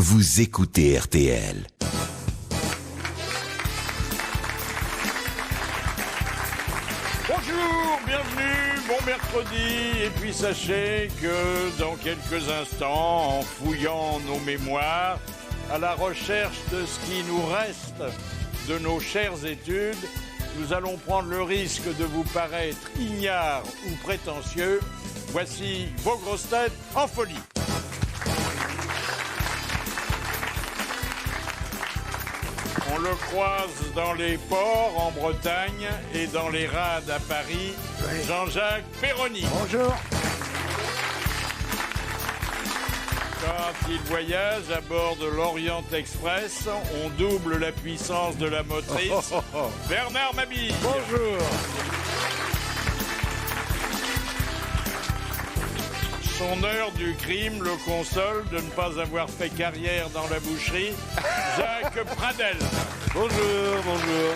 Vous écoutez RTL. Bonjour, bienvenue, bon mercredi. Et puis sachez que dans quelques instants, en fouillant nos mémoires, à la recherche de ce qui nous reste de nos chères études, nous allons prendre le risque de vous paraître ignares ou prétentieux. Voici vos grosses têtes en folie. On le croise dans les ports en Bretagne et dans les rades à Paris. Oui. Jean-Jacques Perroni. Bonjour. Quand il voyage à bord de l'Orient Express, on double la puissance de la motrice. Bernard Mabille. Bonjour. Son heure du crime le console de ne pas avoir fait carrière dans la boucherie. Jacques Pradel. Bonjour, bonjour.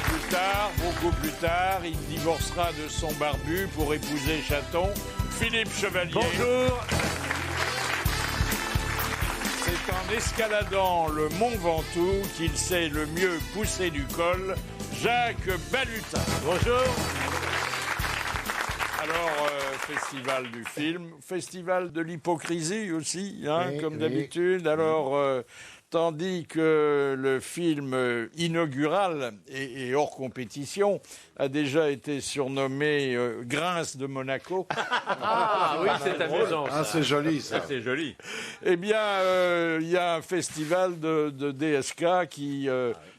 Plus tard, beaucoup plus tard, il divorcera de son barbu pour épouser Chaton. Philippe Chevalier. Bonjour. C'est en escaladant le Mont Ventoux qu'il sait le mieux pousser du col. Jacques Balutin. Bonjour. Alors, festival du film, festival de l'hypocrisie aussi, hein, oui, comme d'habitude. Alors, tandis que le film inaugural et hors compétition a déjà été surnommé Grince de Monaco. Ah oui, c'est amusant. Ah, c'est joli ça. C'est joli. Eh bien, il y a un festival de DSK qui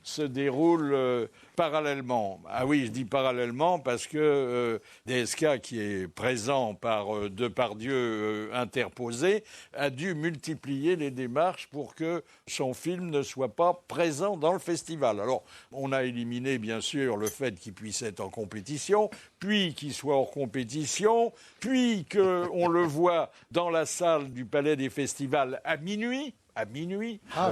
se déroule parallèlement. Ah oui, je dis parallèlement parce que DSK, qui est présent par Depardieu interposé, a dû multiplier les démarches pour que son film ne soit pas présent dans le festival. Alors, on a éliminé, bien sûr, le fait qu'il puisse être en compétition, puis qu'il soit hors compétition, puis qu'on le voit dans la salle du Palais des Festivals à minuit,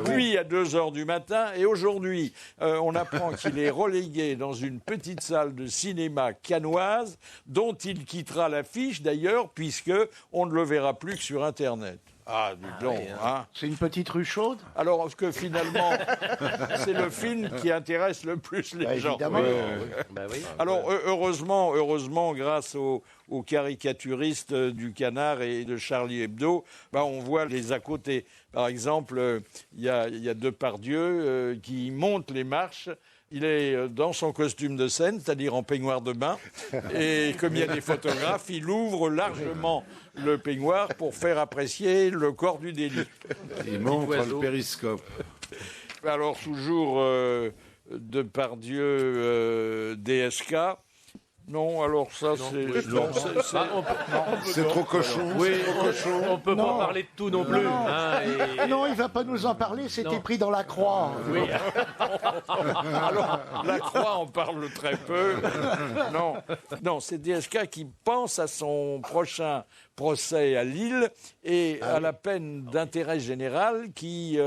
puis à 2h du matin. Et aujourd'hui, on apprend qu'il est relégué dans une petite salle de cinéma cannoise, dont il quittera l'affiche d'ailleurs, puisqu'on ne le verra plus que sur Internet. Ah, dis donc, hein. C'est une petite rue chaude. Alors que finalement, c'est le film qui intéresse le plus les gens. Évidemment. Oui. Alors heureusement, grâce aux caricaturistes du Canard et de Charlie Hebdo, on voit les à côté. Par exemple, il y a Depardieu qui monte les marches. Il est dans son costume de scène, c'est-à-dire en peignoir de bain. Et comme il y a des photographes, il ouvre largement le peignoir pour faire apprécier le corps du délit. Il montre le périscope. Alors, toujours Depardieu, DSK. Non, alors ça, c'est trop cochon. Oui, on peut pas parler de tout non plus. Non, il va pas nous en parler, c'était pris dans la croix. Oui. Alors, la croix, on parle très peu. Non, c'est DSK qui pense à son prochain procès à Lille et à la peine d'intérêt général qui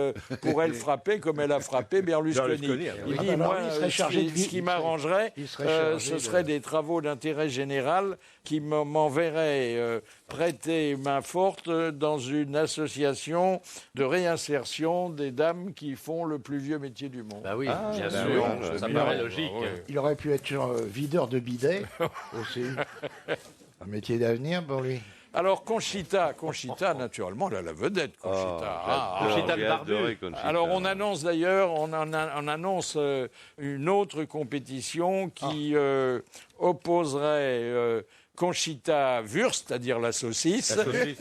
pourrait le frapper comme elle a frappé Berlusconi. Il dit, moi, ce qui m'arrangerait, ce serait des travaux d'intérêt général qui m'enverraient prêter main forte dans une association de réinsertion des dames qui font le plus vieux métier du monde. Bah oui, bien sûr, ça paraît logique. Il aurait pu être videur de bidet aussi. Un métier d'avenir pour lui. Alors Conchita, naturellement, elle a la vedette, Conchita. Conchita le barbu. Alors on annonce d'ailleurs, on annonce une autre compétition qui opposerait Conchita Wurst, c'est-à-dire la saucisse,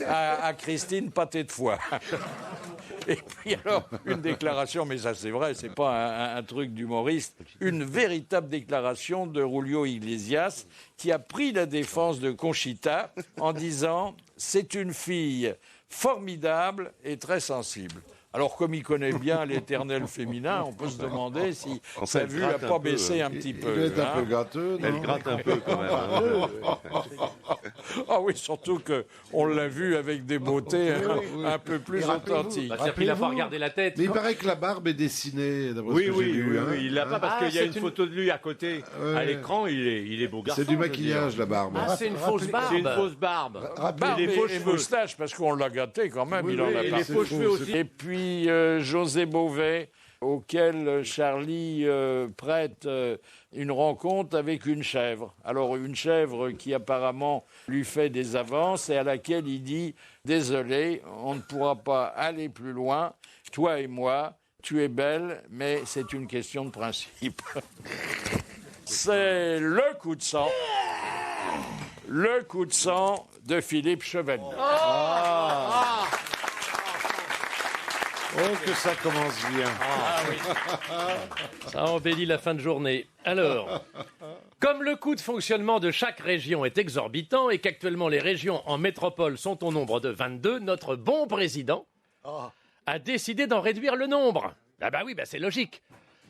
à Christine Pâté de foie. Et puis alors, une déclaration, mais ça c'est vrai, c'est pas un truc d'humoriste, une véritable déclaration de Julio Iglesias qui a pris la défense de Conchita en disant « C'est une fille formidable et très sensible ». Alors, comme il connaît bien l'éternel féminin, on peut se demander si sa vue n'a pas baissé un petit peu. Il est un peu gâteux, non ? Elle gratte un peu quand même. Ah oui, surtout qu'on l'a vu avec des beautés un peu plus authentiques. C'est-à-dire qu'il n'a pas regardé la tête. Mais il paraît que la barbe est dessinée, d'après Oui, ce que j'ai vu. oui, il l'a pas parce qu'il y a une c'est photo de lui à côté. À l'écran, il est beau garçon. C'est du je veux maquillage, dire. la barbe. Ah, c'est une fausse barbe. C'est une fausse barbe. Barbe Et les faux et cheveux. moustache, parce qu'on l'a gâté quand même, il en a Et pas. les faux cheveux aussi. Et puis José Bové, auquel Charlie prête une rencontre avec une chèvre. Alors une chèvre qui apparemment lui fait des avances et à laquelle il dit « Désolé, on ne pourra pas aller plus loin, toi et moi, tu es belle, mais c'est une question de principe. » C'est le coup de sang. Le coup de sang de Philippe Chevalier. Oh, que ça commence bien. Ça embellit la fin de journée. Alors, comme le coût de fonctionnement de chaque région est exorbitant et qu'actuellement les régions en métropole sont au nombre de 22, notre bon président a décidé d'en réduire le nombre. Ah bah oui, c'est logique.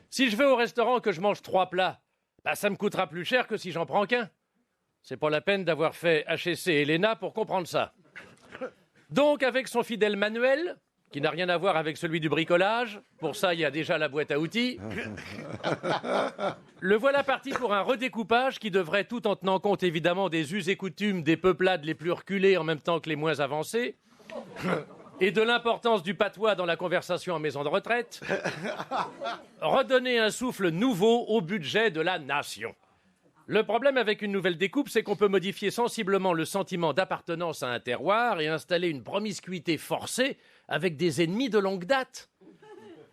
Si je vais au restaurant que je mange 3 plats, ça me coûtera plus cher que si j'en prends qu'un. C'est pas la peine d'avoir fait HEC et l'ENA pour comprendre ça. Donc, avec son fidèle manuel, qui n'a rien à voir avec celui du bricolage, pour ça il y a déjà la boîte à outils, le voilà parti pour un redécoupage qui devrait, tout en tenant compte évidemment des us et coutumes des peuplades les plus reculées en même temps que les moins avancées, et de l'importance du patois dans la conversation en maison de retraite, redonner un souffle nouveau au budget de la nation. Le problème avec une nouvelle découpe, c'est qu'on peut modifier sensiblement le sentiment d'appartenance à un terroir et installer une promiscuité forcée avec des ennemis de longue date.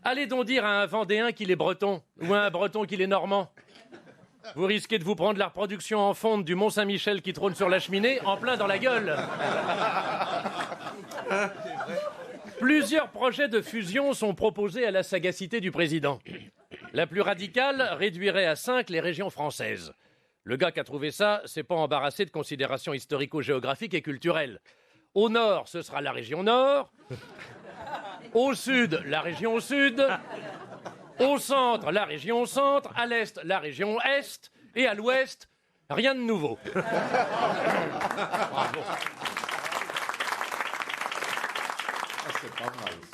Allez donc dire à un Vendéen qu'il est breton, ou à un breton qu'il est normand. Vous risquez de vous prendre la reproduction en fonte du Mont-Saint-Michel qui trône sur la cheminée en plein dans la gueule. Plusieurs projets de fusion sont proposés à la sagacité du président. La plus radicale réduirait à 5 les régions françaises. Le gars qui a trouvé ça, c'est pas embarrassé de considérations historico-géographiques et culturelles. Au nord, ce sera la région nord. Au sud, la région sud. Au centre, la région centre. À l'est, la région est. Et à l'ouest, rien de nouveau.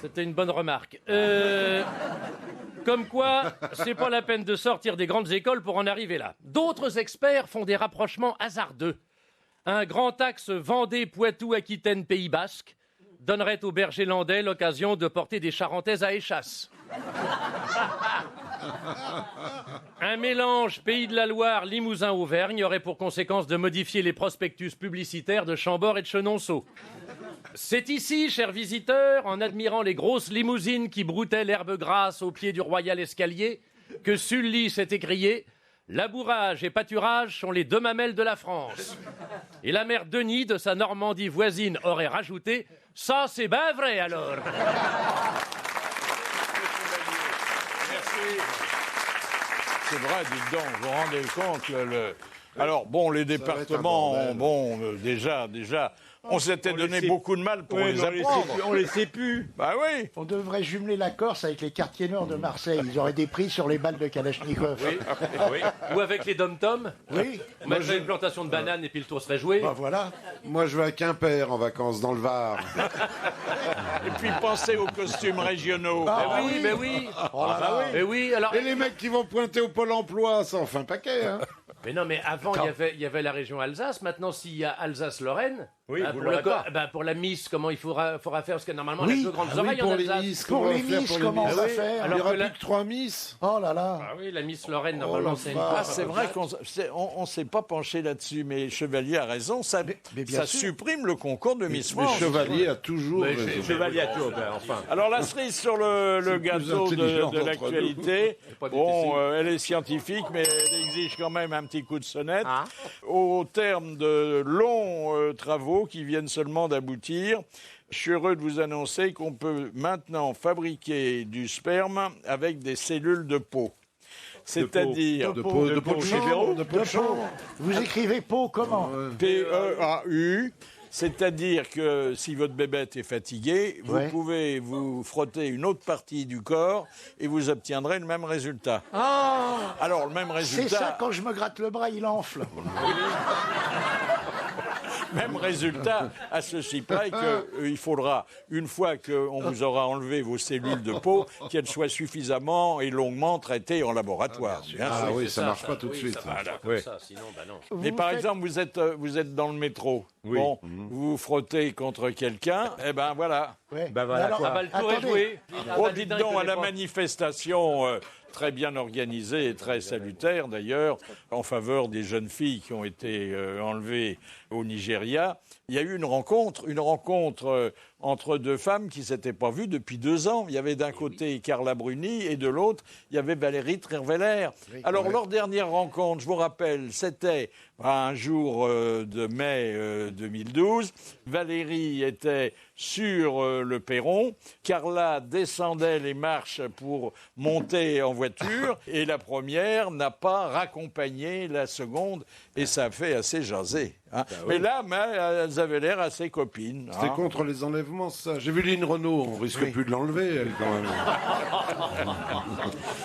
C'était une bonne remarque. Comme quoi, c'est pas la peine de sortir des grandes écoles pour en arriver là. D'autres experts font des rapprochements hasardeux. Un grand axe Vendée-Poitou-Aquitaine-Pays Basque donnerait aux bergers landais l'occasion de porter des charentaises à échasse. Un mélange Pays de la Loire, Limousin-Auvergne aurait pour conséquence de modifier les prospectus publicitaires de Chambord et de Chenonceau. C'est ici, chers visiteurs, en admirant les grosses limousines qui broutaient l'herbe grasse au pied du royal escalier, que Sully s'est écrié « Labourage et pâturage sont les 2 mamelles de la France ». Et la mère Denis, de sa Normandie voisine, aurait rajouté « Ça, c'est ben vrai, alors !» C'est vrai, dites donc, vous vous rendez compte Alors, bon, les départements, déjà, on s'était donné beaucoup de mal pour les apprendre. On les sait plus. Bah oui. On devrait jumeler la Corse avec les quartiers nord de Marseille. Ils auraient des prix sur les balles de Kalachnikov. Oui. Ou avec les dom-toms. Oui. On mettrait une plantation de bananes et puis le tour serait joué. Bah voilà. Moi, je vais à Quimper en vacances, dans le Var. Et puis pensez aux costumes régionaux. Mais oui. Mais oui, alors... Et les mecs qui vont pointer au Pôle emploi, ça en fait un paquet, hein. Mais non, mais avant, il y avait la région Alsace. Maintenant, s'il y a Alsace-Lorraine, Oui, vous pour, l'aurez pas. pour la Miss, comment il faudra faire? Parce que normalement, Oui. on a 2 grandes Ah oui, oreilles en pour les Alsace. Miss, Pour comment les on va faire Miss, pour les comment on Miss va oui. faire? Il Alors n'y aura que la- plus que 3 Miss. Oh là là. Ah oui, la Miss Lorraine, normalement, c'est une l'enfer. C'est vrai qu'on ne s'est pas penché là-dessus, mais Chevalier a raison, ça bien sûr. supprime le concours de Miss Mais France. Chevalier a toujours Mais raison. Chevalier à tout, enfin. Alors la cerise sur le le plus gâteau intelligent de d'entre l'actualité, pas bon, difficile. elle est scientifique, mais elle exige quand même un petit coup de sonnette. Ah. Au terme de longs travaux qui viennent seulement d'aboutir, je suis heureux de vous annoncer qu'on peut maintenant fabriquer du sperme avec des cellules de peau. C'est-à-dire De peau de chambre, de peau de chambre. Vous écrivez peau comment? PEAU. C'est-à-dire que si votre bébête est fatiguée, vous Ouais. pouvez vous frotter une autre partie du corps et vous obtiendrez le même résultat. Alors, le même C'est résultat... ça, quand je me gratte le bras, il enfle. Même résultat, à ceci près qu'il faudra, une fois qu'on vous aura enlevé vos cellules de peau, qu'elles soient suffisamment et longuement traitées en laboratoire. Bien sûr. Ah oui, ça marche pas tout de suite. Sinon, bah non. Mais par exemple, vous êtes dans le métro. Bon, vous vous frottez contre quelqu'un, et ben voilà. Ouais. Ben voilà, Alors, quoi. Ah bah, le tour est attendez. joué. Oh, dites donc, à la manifestation très bien organisée et très salutaire d'ailleurs, en faveur des jeunes filles qui ont été enlevées au Nigeria, il y a eu une rencontre entre deux femmes qui ne s'étaient pas vues depuis 2 ans. Il y avait d'un côté Carla Bruni et de l'autre, il y avait Valérie Trierweiler. Alors, leur dernière rencontre, je vous rappelle, c'était un jour de mai 2012. Valérie était sur le perron. Carla descendait les marches pour monter en voiture. Et la première n'a pas raccompagné la seconde. Et ça a fait assez jaser. Hein. Mais là, elles avaient l'air assez copines. C'était hein. contre les enlèvements, ça. J'ai vu Lynn Renault, on risque plus de l'enlever, elle, quand même.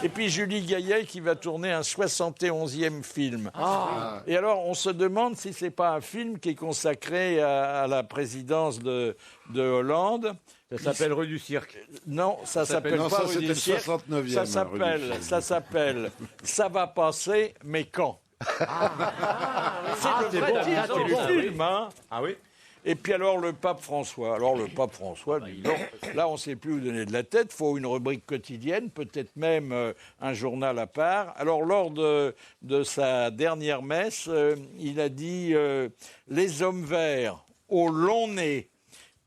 Et puis Julie Gaillet qui va tourner un 71e film. Et alors, on se demande si c'est pas un film qui est consacré à la présidence de Hollande. Ça s'appelle Rue du Cirque. Non, ça s'appelle Non, pas ça, Rue c'était du le Cirque. 69e, Ça rue du s'appelle, Cirque. Ça va passer, mais quand C'est le vrai titre du film, hein. Ah oui. Et puis alors le pape François. Alors le pape François, dis donc, là on ne sait plus où donner de la tête. Il faut une rubrique quotidienne, peut-être même un journal à part. Alors lors de sa dernière messe, il a dit les hommes verts au long nez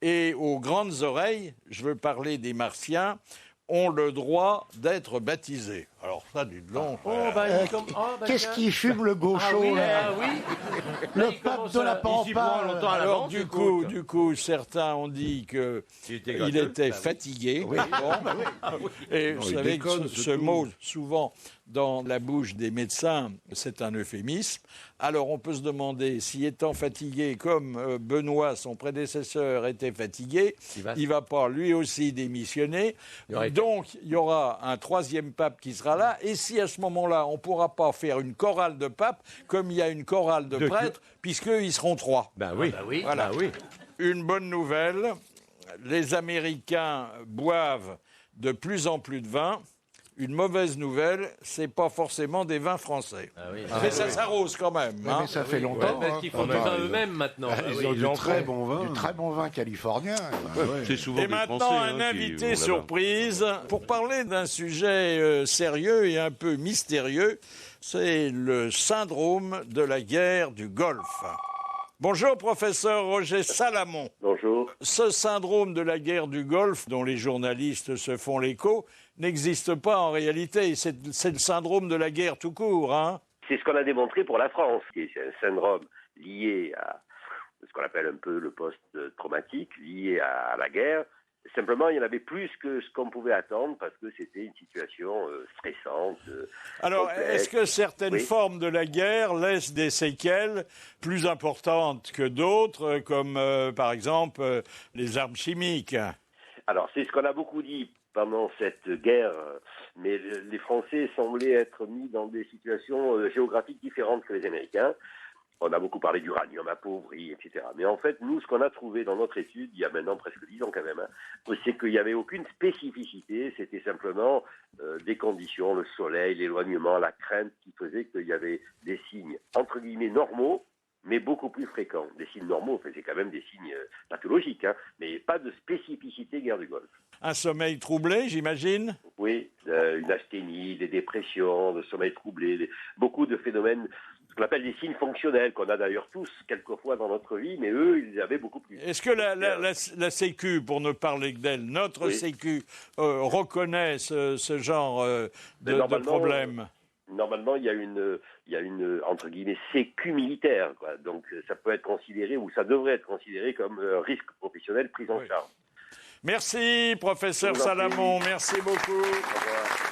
et aux grandes oreilles, je veux parler des martiens, ont le droit d'être baptisés. Alors ça, dites donc. Qu'est-ce qui fume le gaucho, là Le pape de la Pampa. Alors du coup, certains ont dit que il était fatigué. Bon. Et vous il savez déconne, que c'est ce tout. mot, souvent dans la bouche des médecins, c'est un euphémisme. Alors on peut se demander si étant fatigué comme Benoît, son prédécesseur, était fatigué, il va pas lui aussi démissionner. Donc il y aura un 3e pape qui sera là. Et si à ce moment-là, on ne pourra pas faire une chorale de papes comme il y a une chorale de prêtres, puisqu'ils seront 3. Ben oui. Voilà. Ben oui. Une bonne nouvelle, les Américains boivent de plus en plus de vin. Une mauvaise nouvelle, c'est pas forcément des vins français. Mais ça s'arrose quand même. Hein. Mais ça fait longtemps. Parce qu'ils font du vin eux-mêmes maintenant. Ils ont du très bon vin. Du très bon vin californien. C'est souvent Et des maintenant, Français, un hein, qui invité vont là-bas. surprise pour parler d'un sujet sérieux et un peu mystérieux. C'est le syndrome de la guerre du Golfe. Bonjour, professeur Roger Salamon. Bonjour. Ce syndrome de la guerre du Golfe, dont les journalistes se font l'écho, n'existe pas en réalité. C'est le syndrome de la guerre tout court, hein. C'est ce qu'on a démontré pour la France. C'est un syndrome lié à ce qu'on appelle un peu le post-traumatique, lié à la guerre. Simplement, il y en avait plus que ce qu'on pouvait attendre parce que c'était une situation stressante. Alors, complexe. est-ce que certaines Oui. formes de la guerre laissent des séquelles plus importantes que d'autres, comme par exemple les armes chimiques? Alors, c'est ce qu'on a beaucoup dit pendant cette guerre, mais les Français semblaient être mis dans des situations géographiques différentes que les Américains. On a beaucoup parlé d'uranium appauvri, etc. Mais en fait, nous, ce qu'on a trouvé dans notre étude, il y a maintenant presque 10 ans quand même, c'est qu'il n'y avait aucune spécificité. C'était simplement des conditions, le soleil, l'éloignement, la crainte qui faisait qu'il y avait des signes, entre guillemets, normaux, mais beaucoup plus fréquents. Des signes normaux, c'est quand même des signes pathologiques, mais pas de spécificité guerre du Golfe. Un sommeil troublé, j'imagine? Oui, une asthénie, des dépressions, le sommeil troublé, beaucoup de phénomènes, ce qu'on appelle des signes fonctionnels, qu'on a d'ailleurs tous quelquefois dans notre vie, mais eux, ils avaient beaucoup plus. Est-ce que la Sécu, pour ne parler que d'elle, notre Oui. Sécu, reconnaît ce genre de problème? Normalement, il y a une entre guillemets sécu militaire, quoi. Donc ça peut être considéré ou ça devrait être considéré comme risque professionnel pris en charge. Merci, professeur Je vous en prie. Salamon, merci beaucoup. Au revoir.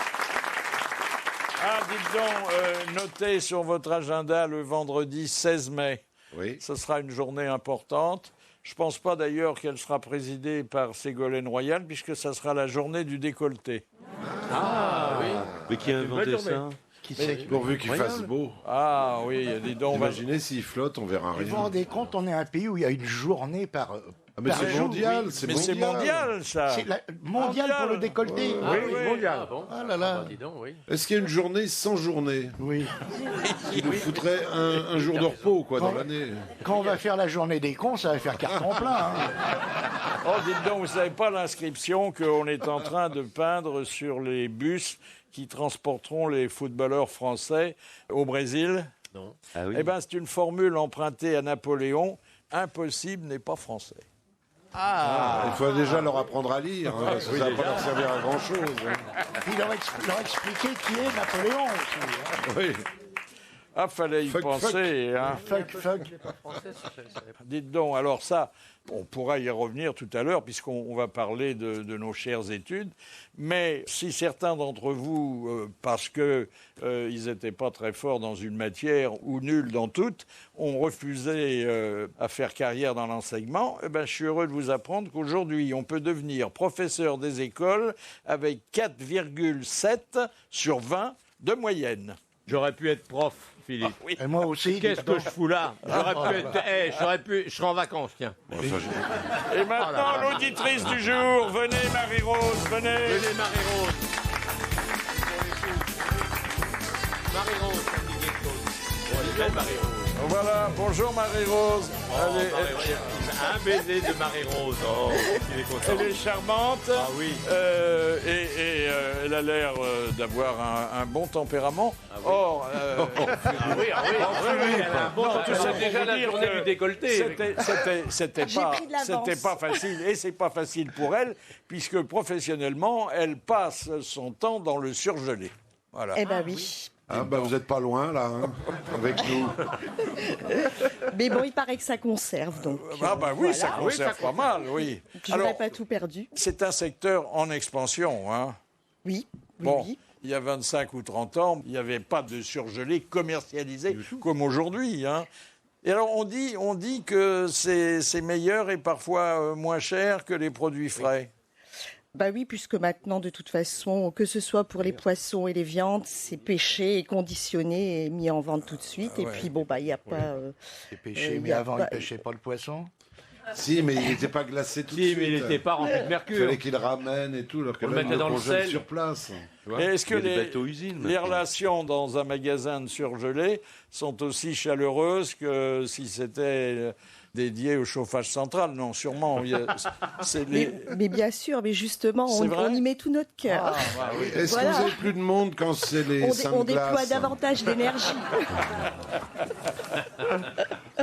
Ah, dites donc, notez sur votre agenda le vendredi 16 mai. Oui. Ce sera une journée importante. Je ne pense pas d'ailleurs qu'elle sera présidée par Ségolène Royal, puisque ça sera la journée du décolleté. Mais qui a inventé ça? Qui c'est Pourvu qu'il fasse beau. Ah oui, dis donc, on va... Imaginez s'il flotte, on verra Vous vous rien. rendez compte, on est un pays où il y a une journée par. Ah, mais par c'est jour, mondial, oui. c'est Mais mondial. c'est mondial, ça. C'est mondial pour le décolleté. Ah Oui, oui, oui. mondial. Ah bon. Ah là là. Bah, dis donc, oui. Est-ce qu'il y a une journée sans journée Oui. qui nous foutrait un jour de repos, quoi, dans l'année? Quand on va faire la journée des cons, ça va faire carton plein. hein. Oh, dites donc, vous savez pas l'inscription qu'on est en train de peindre sur les bus qui transporteront les footballeurs français au Brésil? Non. Ah oui. Eh bien, c'est une formule empruntée à Napoléon. Impossible n'est pas français. Il faut déjà leur apprendre à lire, hein, parce que ça va pas leur servir à grand-chose. Puis leur expliquer qui est Napoléon aussi. hein. Oui. Ah, fallait y Fuck, penser, hein. Fuck. Dites donc, alors ça, on pourra y revenir tout à l'heure, puisqu'on va parler de nos chères études. Mais si certains d'entre vous, parce que ils n'étaient pas très forts dans une matière ou nuls dans toutes, ont refusé à faire carrière dans l'enseignement, eh ben, je suis heureux de vous apprendre qu'aujourd'hui, on peut devenir professeur des écoles avec 4,7 sur 20 de moyenne. J'aurais pu être prof, Philippe. Et moi aussi. Qu'est-ce que je fous là? J'aurais pu être. Je serais en vacances, tiens. Et maintenant, l'auditrice du jour, venez Marie-Rose, venez. Venez, Marie-Rose. Marie-Rose, ça me dit quelque chose. Bon, elle est belle, Marie-Rose. Voilà, bonjour Marie-Rose. Oh, Elle est- Marie-Rose. Un baiser de Marie-Rose. Oh, il est content. Elle est charmante. Ah oui. Et elle a l'air d'avoir un bon tempérament. Or, C'est déjà la journée du décolleté. c'était J'ai pris de l'avance. pas facile. Et c'est pas facile pour elle, puisque professionnellement, elle passe son temps dans le surgelé. Voilà. Eh ben oui. Ah, bah, vous n'êtes pas loin, là, hein, avec nous. Mais bon, il paraît que ça conserve, donc. Ah bah oui, ça voilà. conserve pas mal, oui. Je n'aurais pas tout perdu. C'est un secteur en expansion, hein. Oui, oui, Bon, oui. il y a 25 ou 30 ans, il n'y avait pas de surgelé commercialisé comme aujourd'hui, hein. Et alors, on dit que c'est meilleur et parfois moins cher que les produits frais. Bah oui, puisque maintenant, de toute façon, que ce soit pour les poissons et les viandes, c'est pêché et conditionné et mis en vente tout de suite. Et puis, bon, bah, il n'y a pas... C'est pêché, mais y a avant, pas- ils pêchaient pas le poisson. Si, mais il n'était pas glacé tout de Si, suite. mais il n'était pas rempli de Il mercure. fallait qu'il ramène et tout, alors que On le là, il mettait dans le congèle sel. sur place. Et est-ce que Il y a des les, bateaux-usines, les maintenant. relations dans un magasin de surgelé sont aussi chaleureuses que si c'était dédié au chauffage central? Non, sûrement. C'est les... Mais bien sûr, mais justement, C'est vrai on y met tout notre cœur. Est-ce Voilà. que vous avez plus de monde quand c'est les On déploie Saint-Glace? davantage d'énergie.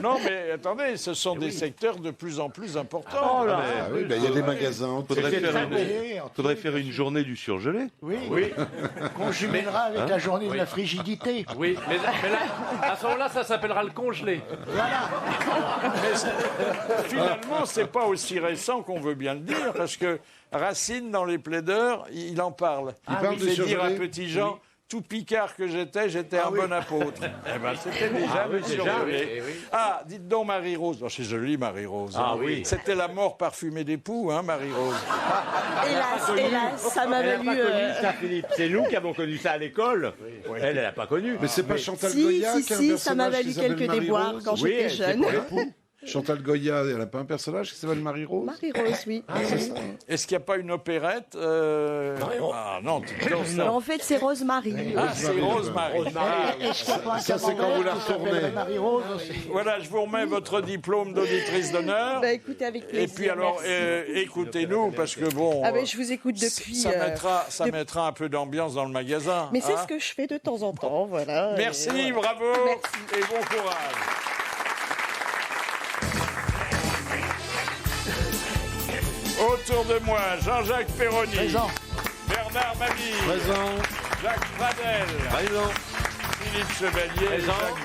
Non, mais attendez, ce sont des secteurs de plus en plus importants. Ah oui, bah, il y a des magasins. Faudrait faire une journée du surgelé. Oui. Qu'on jumellera avec la journée de la frigidité. Oui, mais là, à ce moment-là, ça s'appellera le congelé. Finalement, c'est pas aussi récent qu'on veut bien le dire, parce que Racine, dans les plaideurs, il en parle. Il parle de fait dire à surgelé. Petit Jean, tout picard que j'étais un bon apôtre. Eh ben, c'était déjà le surgelé. Ah, dites donc Marie-Rose. Oh, c'est joli, Marie-Rose. Ah hein. oui. C'était la mort parfumée d'époux, hein, Marie-Rose. Hélas, ça m'a Elle n'a valu... pas connu ça, Philippe. C'est nous qui avons connu ça à l'école. Elle n'a pas connu. Mais c'est pas Chantal Si, Goya si, qui a un si, ça m'a personnage valu qui s'appelle quelques Marie-Rose? déboires quand Oui, j'étais c'est jeune. pour l'époux. Chantal Goya, elle n'a pas un personnage qui s'appelle Marie-Rose? Marie-Rose, oui. Est-ce qu'il n'y a pas une opérette Ah non, tu te Mais en fait, c'est Rosemary. Ah, c'est Rosemary. Est-ce qu'il n'y a pas un Ça, c'est quand vous la camembert qui s'appellerait retournez. Marie-Rose aussi? Voilà, je vous remets votre diplôme d'auditrice d'honneur. Bah écoutez, avec Et plaisir. puis alors, merci. écoutez-nous, parce que bon... Ah ben, je vous écoute depuis... ça mettra un peu d'ambiance dans le magasin. Mais c'est hein. ce que je fais de temps en temps, voilà. Merci, Et voilà. bravo Merci. et bon courage. Autour de moi, Jean-Jacques Perroni, Présent. Bernard Mabille, Présent. Jacques Pradel, Philippe Chevalier et Jacques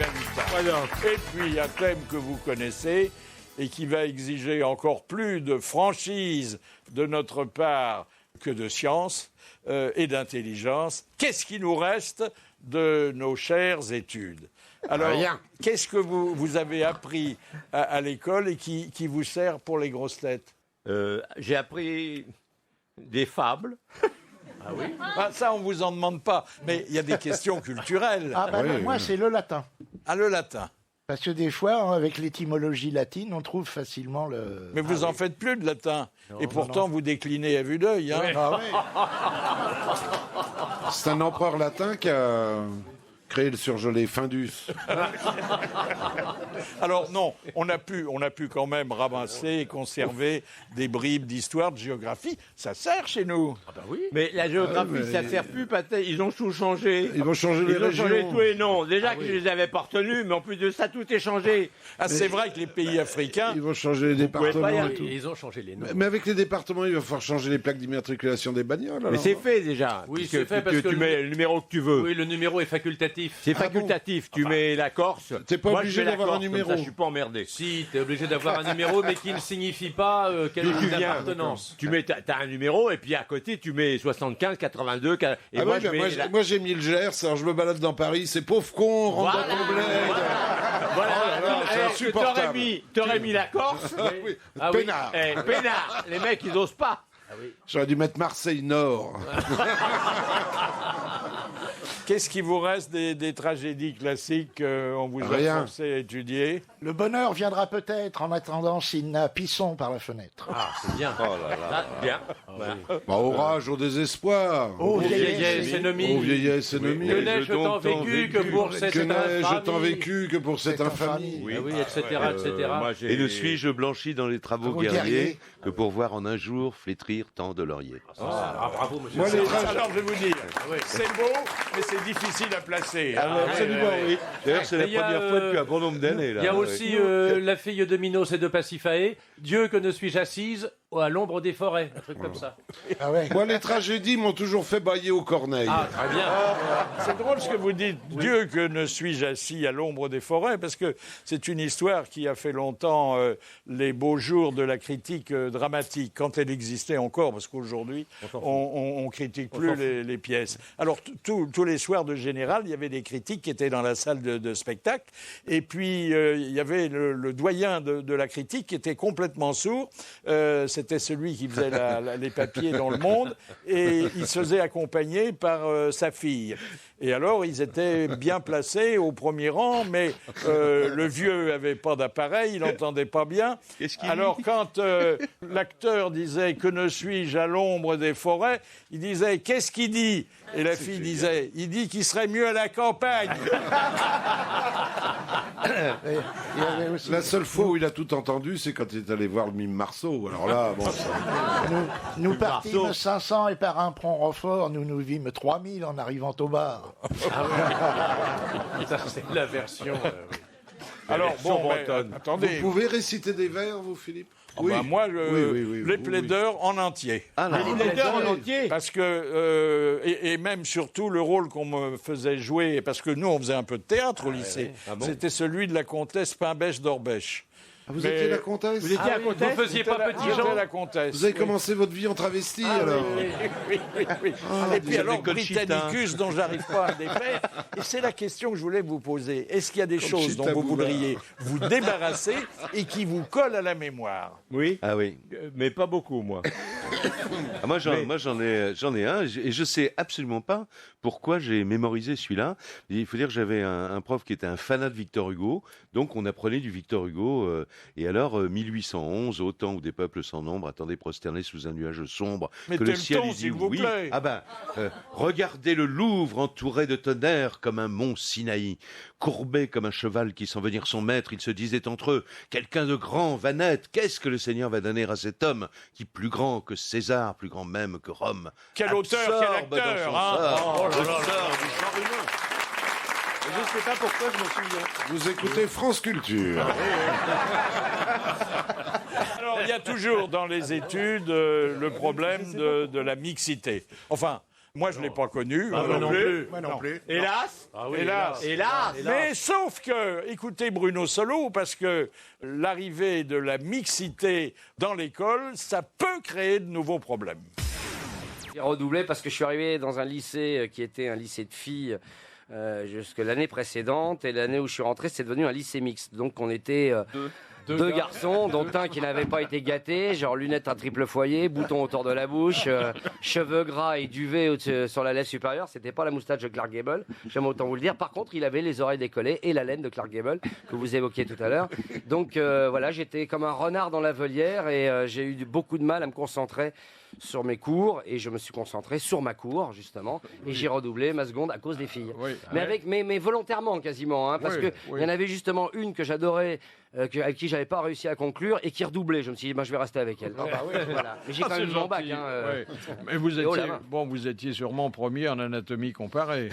Balutin. Et puis un thème que vous connaissez et qui va exiger encore plus de franchise de notre part que de science et d'intelligence. Qu'est-ce qui nous reste de nos chères études? Alors, Rien. qu'est-ce que vous avez appris à l'école et qui vous sert pour les grosses têtes? J'ai appris des fables. Ah oui. Ça, on vous en demande pas. Mais il y a des questions culturelles. Ah bah non, moi, c'est le latin. Ah, le latin. Parce que des fois, hein, avec l'étymologie latine, on trouve facilement le... Mais vous en faites plus de latin. Et pourtant, vous déclinez à vue d'œil. Hein. Ah ouais. C'est un empereur latin qui a créé le surgelé Findus. Alors non, on a pu quand même ramasser et conserver des bribes d'histoire, de géographie. Ça sert chez nous. Ah bah oui. Mais la géographie, ça sert plus, Pathé. Ils ont tout changé. Ils vont changer les Ils ont changé régions. tous les noms. Déjà que je les avais pas retenus, mais en plus de ça, tout est changé. Ah, c'est vrai que les pays africains... Ils vont changer les pouvez pas y départements et aller. tout. Ils ont changé les noms. Mais avec les départements, il va falloir changer les plaques d'immatriculation des bagnoles. Mais alors. c'est fait déjà. Oui, puisque c'est fait parce que tu mets le numéro que tu veux. Oui, le numéro est facultatif. C'est facultatif. Tu mets la Corse. T'es pas Moi, obligé je mets la d'avoir un Corse, comme numéro. ça, je suis pas emmerdé. Si, tu es obligé d'avoir un numéro, mais qui ne signifie pas quelle D'où est tu viens. l'appartenance. Tu mets, t'as un numéro et puis à côté tu mets 75, 82. Et Ah moi, ouais, je mets moi, j'ai mis le Gers, alors je me balade dans Paris, c'est pauvre con, rentre dans ton bled. Voilà, Oh là là, c'est insupportable. T'aurais mis la Corse. Oui. Ah oui. Peinard. Peinard. Les mecs, ils osent pas. J'aurais dû mettre Marseille Nord. Qu'est-ce qui vous reste des tragédies classiques on vous a Rien. forcé à étudier? Le bonheur viendra peut-être en attendant s'il n'a Pisson par la fenêtre. Ah, c'est bien. Ah, bien. Bah, orage, au désespoir. Oh, vieillesse ennemie. Ô vieillesse ennemie. Que n'ai-je tant vécu que pour cette Que n'ai-je tant infamie. vécu que pour cette infamie. Ah oui, etc., etc. Moi, Et ne suis-je blanchi dans les travaux Travaux guerriers guerriers. que pour voir en un jour flétrir tant de lauriers. Ah, bravo, monsieur. Moi, les trajets. Alors, je vais vous dire, c'est beau, mais c'est difficile à placer. hein. Absolument, oui. D'ailleurs, c'est la Mais il y a, première fois depuis un bon nombre d'années. Il y a aussi la fille de Minos et de Pasiphae. Dieu que ne suis-je assise à l'ombre des forêts. Un truc comme ça. Ah ouais. Moi, les tragédies m'ont toujours fait bailler au corneille. Ah, très bien. C'est drôle ce que vous dites. Dieu, que ne suis-je assis à l'ombre des forêts, parce que c'est une histoire qui a fait longtemps les beaux jours de la critique dramatique, quand elle existait encore, parce qu'aujourd'hui, on critique plus les pièces. Alors, tous les soirs de Général, il y avait des critiques qui étaient dans la salle de spectacle, et puis il y avait le doyen de la critique qui était complètement sourd. C'était celui qui faisait les papiers dans le Monde, et il se faisait accompagner par sa fille. Et alors, ils étaient bien placés au premier rang, mais le vieux avait pas d'appareil, il n'entendait pas bien. Alors, quand l'acteur disait « Que ne suis-je à l'ombre des forêts ?», il disait « Qu'est-ce qu'il dit ?» Et la fille disait « Il dit qu'il serait mieux à la campagne. » Il y avait aussi- La seule fois où il a tout entendu, c'est quand il est allé voir le mime Marceau. Alors là, bon, Nous partîmes 500 et par un prompt renfort, nous nous vîmes 3000 en arrivant au bar. Ça, c'est la version. Alors, bon, mais, vous attendez. pouvez réciter des vers, vous, Philippe? Bah, moi, Oui, les plaideurs en entier. Les leaders en entier. Parce que, et même surtout le rôle qu'on me faisait jouer, parce que nous on faisait un peu de théâtre au lycée, c'était celui de la comtesse Pimbèche d'Orbèche. Vous Mais- étiez la comtesse? Vous étiez à Vous Comtesse. faisiez pas petit J'étais Jean la comtesse. Vous avez oui. commencé votre vie en travesti, alors? Oui. Et puis alors, Conchita. Britannicus, dont j'arrive pas à défaire, et c'est la question que je voulais vous poser. Est-ce qu'il y a des choses dont vous Bouvard. voudriez vous débarrasser et qui vous collent à la mémoire? Oui. Ah oui. Mais pas beaucoup, moi. Ah, moi, j'en ai un, et je sais absolument pas pourquoi j'ai mémorisé celui-là. Il faut dire que j'avais un prof qui était un fanat de Victor Hugo, donc on apprenait du Victor Hugo. Et alors, 1811, au temps où des peuples sans nombre attendaient prosternés sous un nuage sombre, que Mettez le ciel le ton, y dit s'il vous oui. plaît. Ah ben, regardez le Louvre entouré de tonnerre comme un mont Sinaï, courbé comme un cheval qui sent venir son maître. Ils se disaient entre eux, quelqu'un de grand va naître. Qu'est-ce que le Seigneur va donner à cet homme qui plus grand que César, plus grand même que Rome? Quel auteur, Absorbe quel acteur, dans son hein. sort Oh le sort du genre humain. Et je ne sais pas pourquoi je m'en souviens. Vous écoutez France Culture. Alors, il y a toujours dans les études le problème de la mixité. Enfin, moi, je ne l'ai pas connu. Moi non plus. Moi non plus. Hélas. Ah oui, Hélas. Hélas. Mais sauf que, écoutez Bruno Solo, parce que l'arrivée de la mixité dans l'école, ça peut créer de nouveaux problèmes. J'ai redoublé parce que je suis arrivé dans un lycée qui était un lycée de filles jusque l'année précédente. Et l'année où je suis rentré, c'est devenu un lycée mixte. Donc on était Deux garçons, dont un qui n'avait pas été gâté, genre lunettes à triple foyer, boutons autour de la bouche, cheveux gras et duvet sur la lèvre supérieure. C'était pas la moustache de Clark Gable, j'aime autant vous le dire. Par contre, il avait les oreilles décollées et la laine de Clark Gable que vous évoquiez tout à l'heure. Donc voilà, j'étais comme un renard dans la volière et j'ai eu beaucoup de mal à me concentrer sur mes cours et je me suis concentré sur ma cour justement et j'ai redoublé ma seconde à cause des filles. Oui. Mais volontairement quasiment, hein, parce Oui, que oui. il y en avait justement une que j'adorais, avec qui j'avais pas réussi à conclure et qui redoublait. Je me suis dit, je vais rester avec elle. Voilà. Mais j'ai quand même eu mon bac. Hein, Ouais. Mais vous et haut la étiez, main. vous étiez sûrement premier en anatomie comparée.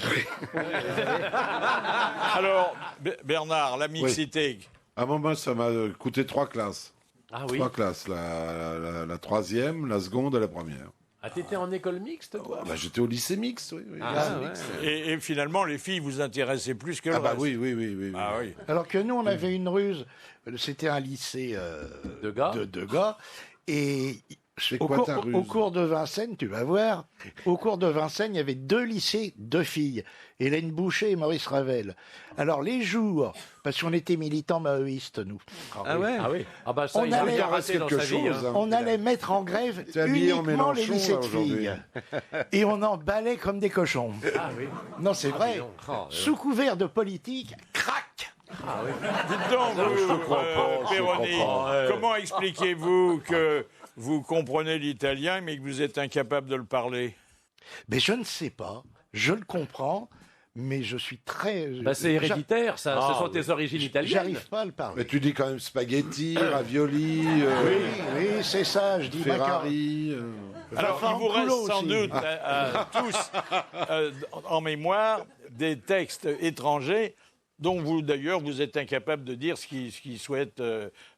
Alors, Bernard, la mixité. À un moment, ça m'a coûté 3 classes. Ah oui. 3 classes. La troisième, la seconde et la première. Ah, t'étais en école mixte, toi? Bah, j'étais au lycée mixte, oui. Ah, ouais. Et finalement, les filles vous intéressaient plus que le Ah bah reste. oui. Ah oui. Alors que nous, on avait une ruse. C'était un lycée De gars. de gars. Et C'est au quoi cours, ta ruse au cours de Vincennes, tu vas voir, au cours de Vincennes, il y avait 2 lycées, 2 filles, Hélène Boucher et Maurice Ravel. Alors les jours, parce qu'on était militants maoïstes, nous, Ah ouais. Ah oui. Ah bah ça, On il a allait- bien raté dans quelque sa vie. chose, hein. hein. on allait mettre en grève T'es habillé en uniquement les Mélenchon, lycées là, de aujourd'hui. filles. Et on en balait comme des cochons. Ah oui. Non, c'est vrai. dis donc. Oh, Sous couvert de politique, crac. Dites donc, vous, Péroni, comment expliquez-vous que vous comprenez l'italien mais que vous êtes incapable de le parler? Mais je ne sais pas. Je le comprends, mais je suis très. Bah, c'est héréditaire, ça. Ce sont tes origines italiennes. J'arrive pas à le parler. Mais tu dis quand même spaghetti, ravioli, Oui, c'est ça. Je dis Ferrari. Alors, il vous reste Fanculo sans aussi. doute tous en mémoire des textes étrangers dont vous, d'ailleurs, vous êtes incapable de dire ce qu'ils souhaitent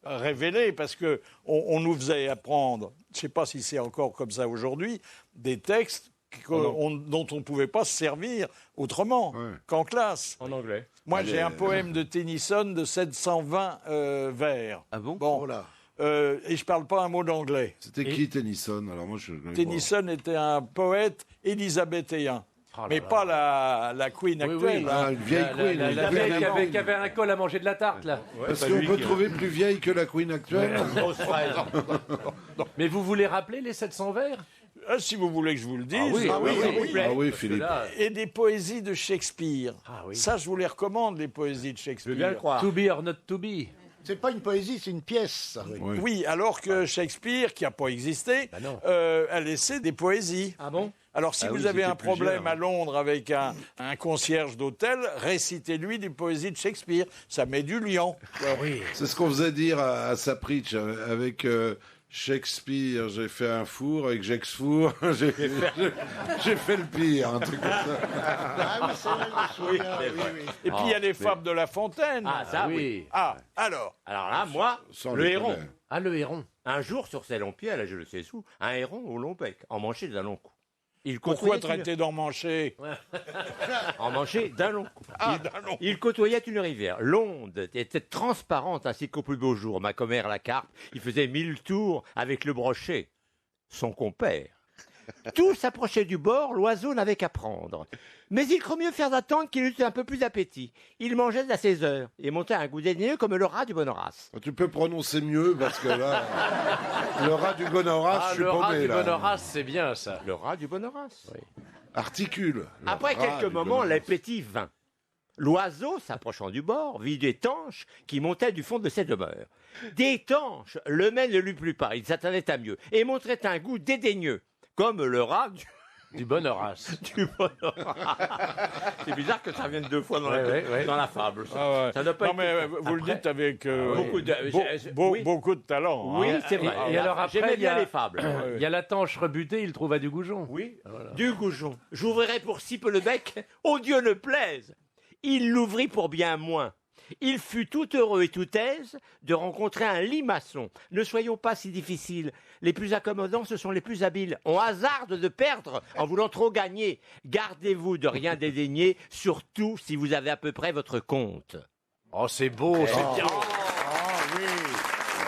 révéler, parce que on nous faisait apprendre, je ne sais pas si c'est encore comme ça aujourd'hui, des textes dont on ne pouvait pas se servir autrement qu'en classe. En anglais. Moi, j'ai un poème de Tennyson de 720 vers. Ah bon? Bon, Oh là. et je parle pas un mot d'anglais. C'était qui Tennyson? Alors moi je connais pas. Tennyson était un poète élisabéthaien. Oh là Mais là. pas la queen Oui, actuelle. oui. hein. Ah, une vieille queen. La une vieille queen qui avait un col à manger de la tarte, là. Parce qu'on peut trouver plus vieille que la queen actuelle. Mais vous voulez rappeler les 700 vers? Si vous voulez que je vous le dise. s'il vous plaît. Ah oui, Philippe. Et des poésies de Shakespeare. Ah oui. Ça, je vous les recommande, les poésies de Shakespeare. To be or not to be. C'est pas une poésie, c'est une pièce. ça. Oui. Oui, alors que Shakespeare, qui n'a pas existé, Bah non. a laissé des poésies. Ah bon? Alors, si Ah oui, vous avez c'était un problème plusieurs. à Londres avec un concierge d'hôtel, récitez-lui des poésies de Shakespeare. Ça met du lion. Oui. C'est ce qu'on faisait dire à Sapritch avec Shakespeare. J'ai fait un four avec Jexfour. J'ai fait le pire, un truc comme ça. Ah oui, c'est vrai, je me souviens, oui. Et puis, il y a les fables de La Fontaine. Ah, ça, oui. Ah, alors, Alors là, moi, Sans le déconner. héron. Ah, le héron. Un jour, sur ses longs pieds, là, je le sais sous, un héron au long bec, emmanché d'un long cou. Il pourquoi côtoyait traiter d'emmancher emmanché d'un long cou. Ah, d'un long. Il côtoyait une rivière. L'onde était transparente ainsi qu'au plus beau jour. Ma commère la carpe, il faisait 1000 tours avec le brochet, son compère. Tout s'approchait du bord, l'oiseau n'avait qu'à prendre. Mais il crut mieux faire d'attendre qu'il eût un peu plus d'appétit. Il mangeait à 16 heures et montait un goût dédaigneux comme le rat du bon Horace. Tu peux prononcer mieux parce que là, le rat du Gonoras, Ah, je suis le rat paumé du là. bon Horace, c'est bien ça. Le rat du bon Horace. Articule. Le Après rat quelques du moments, Gonoras. l'appétit vint. L'oiseau, s'approchant du bord, vit des tanches qui montaient du fond de ses demeures. Des tanches, le mets ne lui plut pas, il s'attendait à mieux, et montrait un goût dédaigneux, comme le rat Du bon Horace. du bon Horace. C'est bizarre que ça vienne deux fois dans, Ouais. dans la fable. Ça. Ah ouais. Ça doit pas Non, être- mais vous le Après- dites avec Beaucoup de- oui. beaucoup de talent. Oui, hein. c'est vrai. Et alors après, J'aimais il y a- bien les fables. Il y a la tanche rebutée, il trouva du goujon. Oui, du goujon. J'ouvrirai pour si peu le bec, au Dieu ne plaise. Il l'ouvrit pour bien moins. Il fut tout heureux et tout aise de rencontrer un limaçon. Ne soyons pas si difficiles. Les plus accommodants, ce sont les plus habiles. On hasarde de perdre en voulant trop gagner. Gardez-vous de rien dédaigner, surtout si vous avez à peu près votre compte. Oh, c'est beau, c'est bien. Ah oui.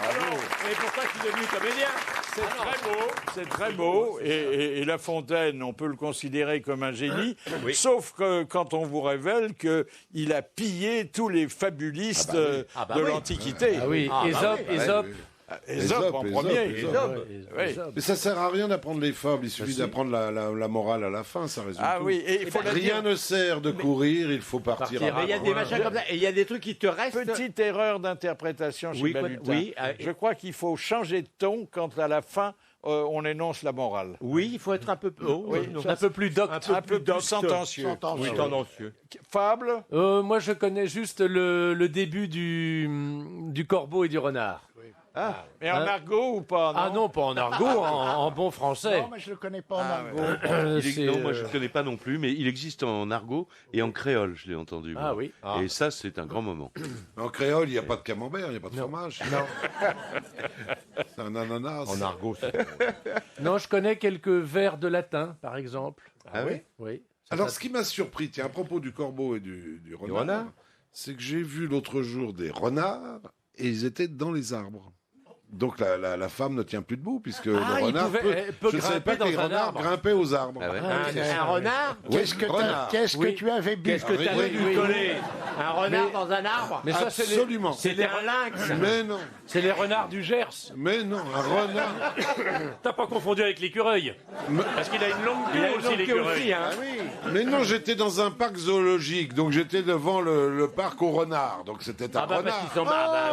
Bravo. Mais pourquoi je suis devenu comédien? C'est très beau, et La Fontaine, on peut le considérer comme un génie, sauf que quand on vous révèle qu'il a pillé tous les fabulistes de l'Antiquité. Ah oui, Ésope. Ésope en premier. Oui. Mais ça sert à rien d'apprendre les fables, il suffit d'apprendre la morale à la fin, ça résume tout. Oui, et il faut rien ne sert de courir, il faut partir. Mais il y a des machins comme ça, et il y a des trucs qui te restent. Petite erreur d'interprétation chez Balutin. Je crois qu'il faut changer de ton quand à la fin on énonce la morale. Oui, il faut être un peu Un peu plus docte. Un peu plus sentencieux. Oui, tendancieux. Fable? Moi, je connais juste le début du corbeau et du renard. Mais en argot ou pas? Ah non, pas en argot, en bon français. Non, mais je le connais pas en argot. Non, moi je ne connais pas non plus, mais il existe en argot et en créole, je l'ai entendu. Ah moi. oui. Et ça, c'est un grand moment. En créole, il n'y a pas de camembert, il n'y a pas de fromage. Non. C'est un ananas. En argot, Non, je connais quelques vers de latin, par exemple. Ah oui? Oui. Alors, ce qui m'a surpris, tiens, à propos du corbeau et du renard, c'est que j'ai vu l'autre jour des renards et ils étaient dans les arbres. Donc la femme ne tient plus debout puisque le renard peut je ne savais pas que les renards grimpaient aux arbres. Un renard? Qu'est-ce que tu avais bu? Qu'est-ce que tu avais dû coller? Un renard dans un arbre? Mais ça, Absolument. C'était un lynx. Mais non. c'est les renards du Gers. Mais non, un renard. T'as pas confondu avec l'écureuil? Parce qu'il a une longue queue aussi, l'écureuil. Hein. Mais non, j'étais dans un parc zoologique, donc j'étais devant le parc aux renards, donc c'était un renard. Parce qu'ils sont...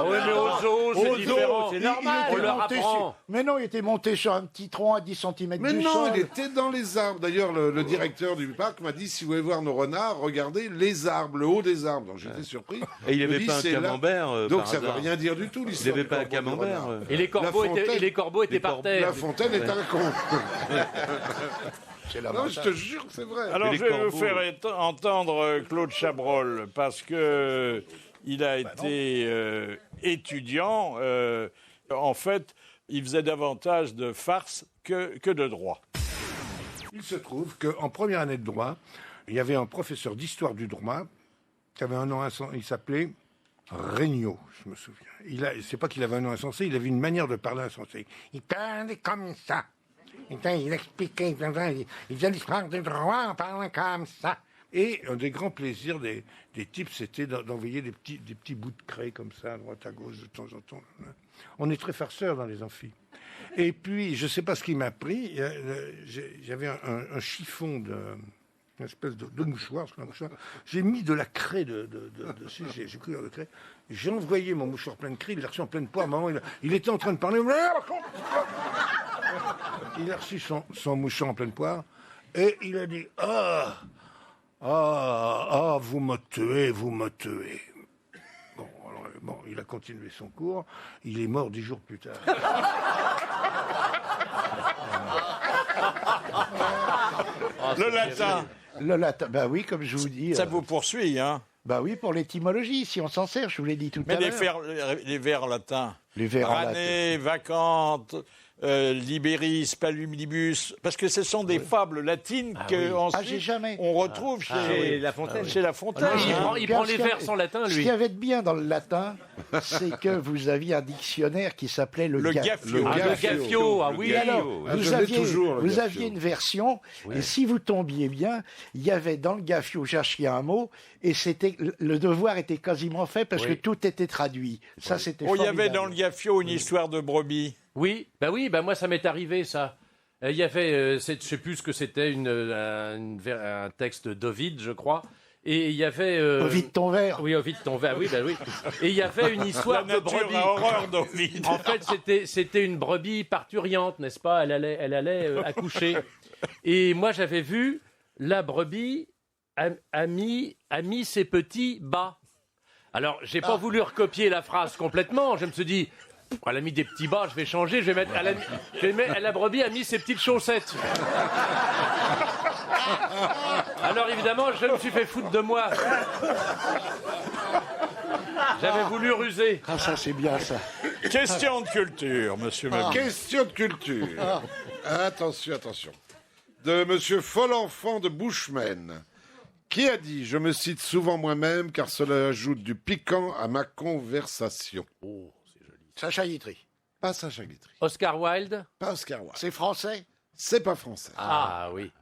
oui, mais au zoo, c'est différent. C'est normal. On leur apprend. Mais non, il était monté sur un petit tronc à 10 cm Mais du non, sol. il était dans les arbres. D'ailleurs, le directeur du parc m'a dit, si vous voulez voir nos renards, regardez les arbres, le haut des arbres. Donc j'étais surpris. Et il me n'avait dit, pas un c'est là. camembert Donc par ça ne veut hasard. rien dire du tout, Il l'histoire. n'avait pas un du corbeau et du camembert. renard. Et les corbeaux étaient par terre. La Fontaine est un con. Non, je te jure que c'est vrai. Alors Mais je les vais vous corbeaux- faire entendre Claude Chabrol parce que il a été étudiant. En fait, il faisait davantage de farce que de droit. Il se trouve qu'en première année de droit, il y avait un professeur d'histoire du droit qui avait un nom insensé. Il s'appelait Regnault, je me souviens. C'est pas qu'il avait un nom insensé, il avait une manière de parler insensée. Il parlait comme ça. Il expliquait, il faisait l'histoire du droit en parlant comme ça. Et un des grands plaisirs des types, c'était d'envoyer des petits bouts de craie comme ça, à droite à gauche, de temps en temps. On est très farceurs dans les amphis. Et puis, je ne sais pas ce qui m'a pris, j'avais un chiffon une espèce de mouchoir, j'ai mis de la craie dessus, j'ai couvert de craie, j'ai envoyé mon mouchoir plein de craie, il l'a reçu en pleine poire, maman, il était en train de parler, il a reçu son mouchoir en pleine poire, et il a dit, vous me tuez, vous me tuez. Bon, il a continué son cours, il est mort 10 jours plus tard. Le latin, Le latin, bah oui, comme je vous dis. ça vous poursuit, hein? Bah oui, pour l'étymologie, si on s'en sert, je vous l'ai dit tout à Mais l'heure. les vers latins. Les vers en latin. Ranée, vacante, liberis, palumnibus, parce que ce sont des fables latines que ensuite j'ai jamais. on retrouve chez La Fontaine. Chez La Fontaine. Il prend les vers sans latin, Ce lui. qu'il y avait de bien dans le latin, c'est que vous aviez un dictionnaire qui s'appelait le Gaffio. Le Gaffio, ah oui. Et alors, Ah, vous je l'ai aviez, toujours, le vous Gaffio. aviez une version, et si vous tombiez bien, il y avait dans le Gaffio, vous cherchiez un mot, et le devoir était quasiment fait parce que tout était traduit. Ça, c'était Oh, il y formidable. avait dans le Gaffio une histoire de brebis. Oui, moi ça m'est arrivé ça. Il y avait, je sais plus ce que c'était, un texte d'Ovide, je crois. Et il y avait. Ovide ton verre. Oui, Ovide ton verre, oui, oui. Et il y avait une histoire La de nature brebis. a horreur d'Ovide. En fait, c'était une brebis parturiente, n'est-ce pas? Elle allait accoucher. Et moi, j'avais vu la brebis a mis ses petits bas. Alors, j'ai pas voulu recopier la phrase complètement. Je me suis dit, elle a mis des petits bas, je vais changer, je vais mettre. La brebis a mis ses petites chaussettes. Alors évidemment, je me suis fait foutre de moi. J'avais voulu ruser. Ah, ça, c'est bien, ça. Question de culture, monsieur Mabille. Question de culture. Attention. De monsieur Folenfant de Bushman, qui a dit « Je me cite souvent moi-même car cela ajoute du piquant à ma conversation. » Sacha Guitry. Pas Sacha Guitry. Oscar Wilde. Pas Oscar Wilde. C'est français? C'est pas français. Ah oui.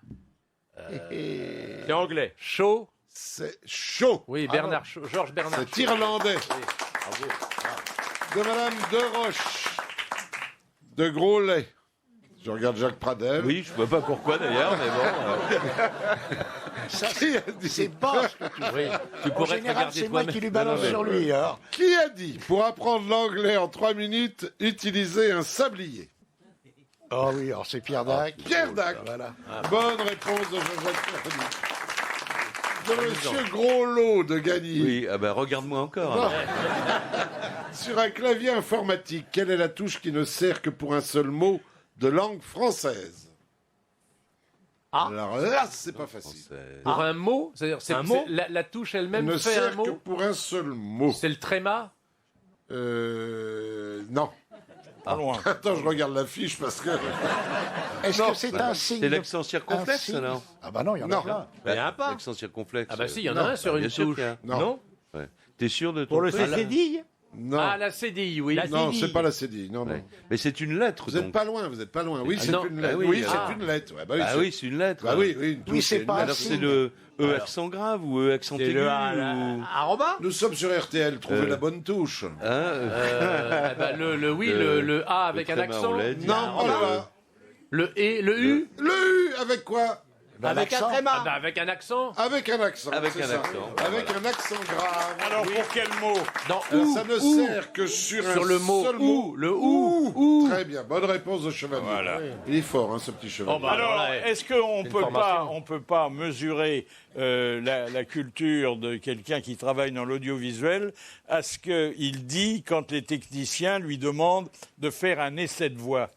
C'est anglais. Shaw. C'est Shaw. Oui, Bernard Shaw, Georges Bernard C'est Shaw. irlandais. Oui. De Madame De Roche. De Groslay. Je regarde Jacques Pradel. Oui, je ne vois pas pourquoi d'ailleurs, mais bon. Qui a dit C'est pas ce que tu Oui, tu En pourrais te général, regarder c'est moi toi-même. qui lui balance Non, non, sur mais- lui. Hein. Qui a dit, pour apprendre l'anglais en 3 minutes, utiliser un sablier? Oh oui, alors c'est Pierre Dac. Pierre Dac. Voilà. Bonne réponse de Jean-Jacques Perroni. De Monsieur Groslot de Gagny. Oui, ah bah, regarde-moi encore. alors. Sur un clavier informatique, quelle est la touche qui ne sert que pour un seul mot de langue française? Alors là, c'est pas facile. Pour un mot, c'est-à-dire Un mot la touche elle-même Ne fait un sert que mot. pour un seul mot. C'est le tréma. Non. Pas loin. Attends, je regarde la fiche parce que... Est-ce que c'est un signe C'est de- l'accent un circonflexe, signe alors. Ah bah non, il y en a Non. plein. Il y en a pas. L'accent circonflexe. Ah bah si, il y en a un sur Bien une sûr touche. qu'il y a. Non. Ouais. T'es sûr de ton Pour le truc cédille. Non. Ah, la CDI, oui. La Non, cédille. c'est pas la CDI. Non, non. Ouais. Mais c'est une lettre, Vous êtes donc. pas loin, vous êtes pas loin. Oui, Ah c'est non. une Ah lettre. oui, Oui, ah. c'est une lettre. Ouais, bah Ah oui, c'est une lettre. Bah oui, oui, une Oui, touche, c'est une pas un lettre. Alors c'est signe. le E accent grave ou E accent C'est aigu le ou... arroba. Nous sommes sur RTL, trouvez la bonne touche. Hein, Eh ben, oui, le A avec un tréma, accent. on l'a dit. Non, pas le A. Le E, le U. Le U, avec quoi? Avec un l'accent. tréma. Ah ben, avec un accent. Avec un accent. Avec c'est un ça. accent. Avec un accent grave. Alors, pour quel mot? Dans Alors, ou, ça ne ou. sert que sur un Sur le mot seul ou, mot. le ou. Très bien, bonne réponse de Chevalier. Voilà. Il est fort, hein, ce petit chevalier. Oh, bah, Alors, là, est-ce qu'on une peut pas, formation. on peut pas mesurer la culture de quelqu'un qui travaille dans l'audiovisuel à ce qu'il dit quand les techniciens lui demandent de faire un essai de voix?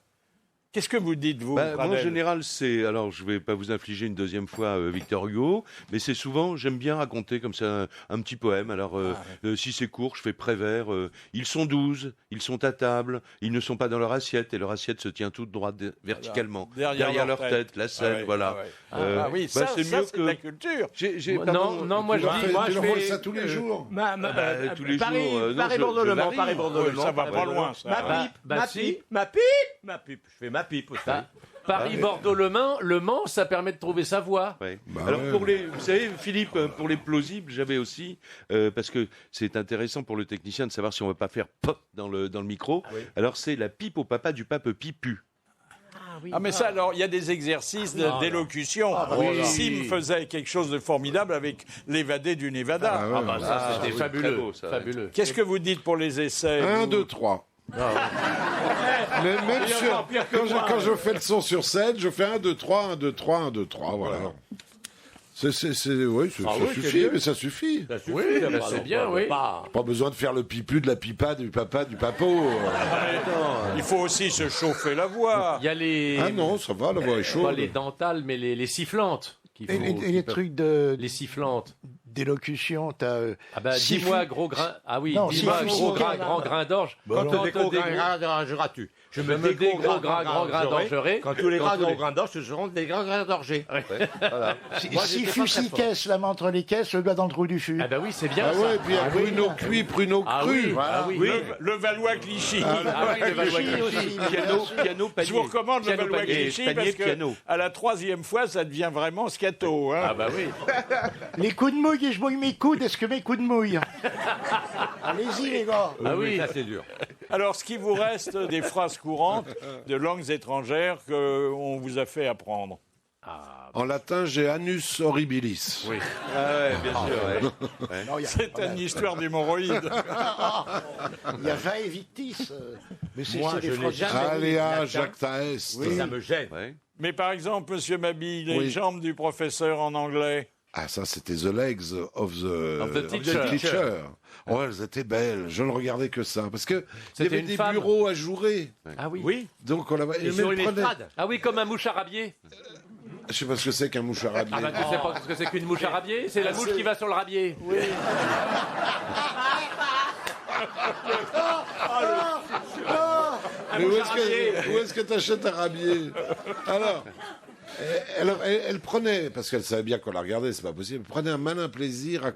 Qu'est-ce que vous dites, vous, Bah, moi, en Pradel? général, c'est. Alors, je vais pas vous infliger une deuxième fois Victor Hugo, mais c'est souvent, j'aime bien raconter comme ça un petit poème. Alors, si c'est court, je fais Prévert. Ils sont 12, ils sont à table, ils ne sont pas dans leur assiette, et leur assiette se tient toute droite verticalement. Derrière leur tête, la scène, Ah ouais, voilà. ah ouais. Ah oui, ça, c'est ça, mieux c'est que. de la culture. Non, moi, je dis. Tu leur voles ça tous les jours. tous les Paris, jours, non, Paris je Bordeaux-Le-Mans, varie. Paris Bordeaux-Le-Mans. Ça va Paris pas Bordeaux-Le-Mans. loin, ça. Ma Bah, pipe, bah, ma si. pipe, ma pipe, ma pipe. Je fais ma pipe aussi. Paris-Bordeaux-Le Mans, ça permet de trouver sa voix. Ouais. Bah Alors ouais. pour vous savez, Philippe, pour les plausibles, j'avais aussi parce que c'est intéressant pour le technicien de savoir si on ne va pas faire pop dans le micro. Alors c'est la pipe au papa du pape Pipu. Ah mais ça, alors, il y a des exercices d'élocution. oui. Sim faisait quelque chose de formidable avec l'évadé du Nevada. Ah ouais. Ça, c'était oui, fabuleux. très beau, ça, ouais. Fabuleux. Qu'est-ce que vous dites pour les essais? 1, vous 2, 3. Mais même Il y a sur, encore pire que moi. quand je fais le son sur scène, je fais 1, 2, 3, 1, 2, 3, 1, 2, 3, voilà. Oui, ça oui, c'est suffit, bien. mais ça suffit. Ça suffit, Oui, là, bah, pardon, c'est bien, pardon, oui. pas- Pas besoin de faire le pipu de la pipa, du papa, du papo. Il faut aussi se chauffer la voix. Il y a les. Ah non, ça va, la voix est Pas chaude. les dentales, mais les sifflantes. qu'il Et faut- les qui peuvent- trucs Les sifflantes. d'élocution, t'as... Ah bah, Siffle- dis-moi gros grain. Ah oui, Non, dis-moi siffle- gros siffle- grand grain d'orge. Bah Quand non. te dégrograngeras-tu? Je me dégrograngerai. Quand tous les Quand tous les- grains d'orge seront des grains d'orgers. Si, Moi, si j'étais pas fût très six fort. caisses, la main entre les caisses, le gars dans le trou du fût. Ah bah oui, c'est bien Ah ça. ouais, et puis il y a pruneau cuit, pruneau Ah cru. oui, ah oui. Le Valois-Clichy. Ah oui, le Valois Clichy aussi. Piano, panier. Je vous recommande le Piano, panier, Valois-Clichy panier, parce que piano. à la 3e fois, ça devient vraiment scato. Hein. Ah bah oui. Les coups de mouille, et je mouille mes coudes, est-ce que mes coups de mouille? Allez-y, les gars. Ah oui. Ça, c'est dur. Alors, ce qui vous reste des phrases courantes de langues étrangères qu'on vous a fait apprendre? En latin, j'ai anus horribilis. Oui. Ah ouais, bien sûr. ouais. Non, il y a- C'est une histoire d'hémorroïdes. il y a 20 et Victis. Mais c'est Moi, c'est des je n'ai phrases- jamais- Aléa Latin. jacta est. Oui, ça me gêne. Ouais. Mais par exemple, Monsieur Mabille, les Oui. jambes du professeur en anglais. Ah, ça, c'était The Legs of the teacher. Oh, elles étaient belles. Je ne regardais que ça. Parce que il y C'était avait une des femme. bureaux ajourés. Ah oui. Oui, Donc, on la et sur une estrade. Ah oui, comme un moucharabier. Je sais pas ce que c'est qu'un moucharabier. Ah bah tu sais pas ce que c'est qu'une mouche à rabier? C'est la mouche qui va sur le rabier. Oui. Mais où est-ce que t'achètes un rabier? Alors, Elle prenait, parce qu'elle savait bien qu'on la regardait, c'est pas possible, elle prenait un malin plaisir à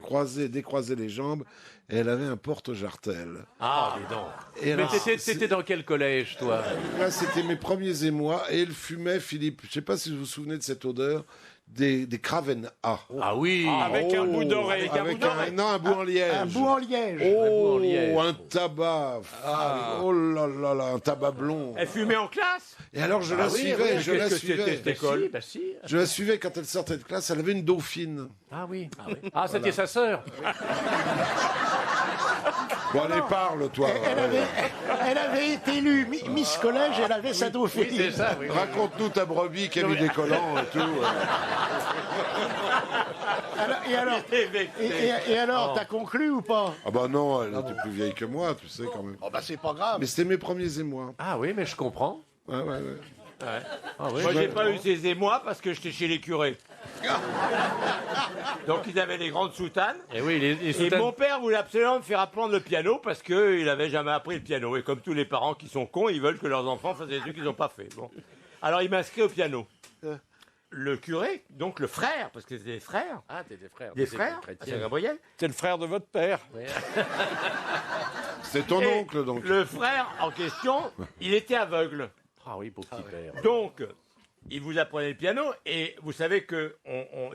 décroiser les jambes, et elle avait un porte-jartel. Ah, dis donc. Et Mais alors, t'étais dans quel collège, toi? Là, c'était mes premiers émois, et elle fumait, Philippe, je sais pas si vous vous souvenez de cette odeur, des Craven A. Ah oui. Avec un bout d'oreille. Non, un bout en liège. Un bout en liège. Oh, un tabac. Oh là là là, un tabac blond. Elle fumait en classe. Et alors, je la suivais, je la suivais. Cette école. Bah si. Je la suivais quand elle sortait de classe, elle avait une dauphine. Ah oui. Ah, c'était sa sœur. Bon, allez, parle, toi. Elle avait été élue Miss Collège, elle avait sa dauphine. Oui, c'est ça. Oui. Raconte-nous ta brebis qui a mis des collants et tout. Et alors, t'as conclu ou pas? Ah bah non, elle était plus vieille que moi, tu sais, quand même. Oh bah c'est pas grave. Mais c'était mes premiers émois. Ah oui, mais je comprends. Ouais. Ah oui. Moi, j'ai pas eu ces émois parce que j'étais chez les curés. Donc, ils avaient les grandes soutanes. Et oui, les Et soutanes. mon père voulait absolument me faire apprendre le piano parce qu'il n'avait jamais appris le piano. Et comme tous les parents qui sont cons, ils veulent que leurs enfants fassent des trucs qu'ils n'ont pas fait. Bon. Alors, il m'a inscrit au piano. Le curé, donc le frère, parce que c'était des frères. Ah, t'es des frères. Des frères, Saint-Gabriel. C'est le frère de votre père. C'est ton Et oncle, donc. Le frère en question, il était aveugle. Ah oui, beau petit père. Donc, il vous apprenait le piano et vous savez qu'il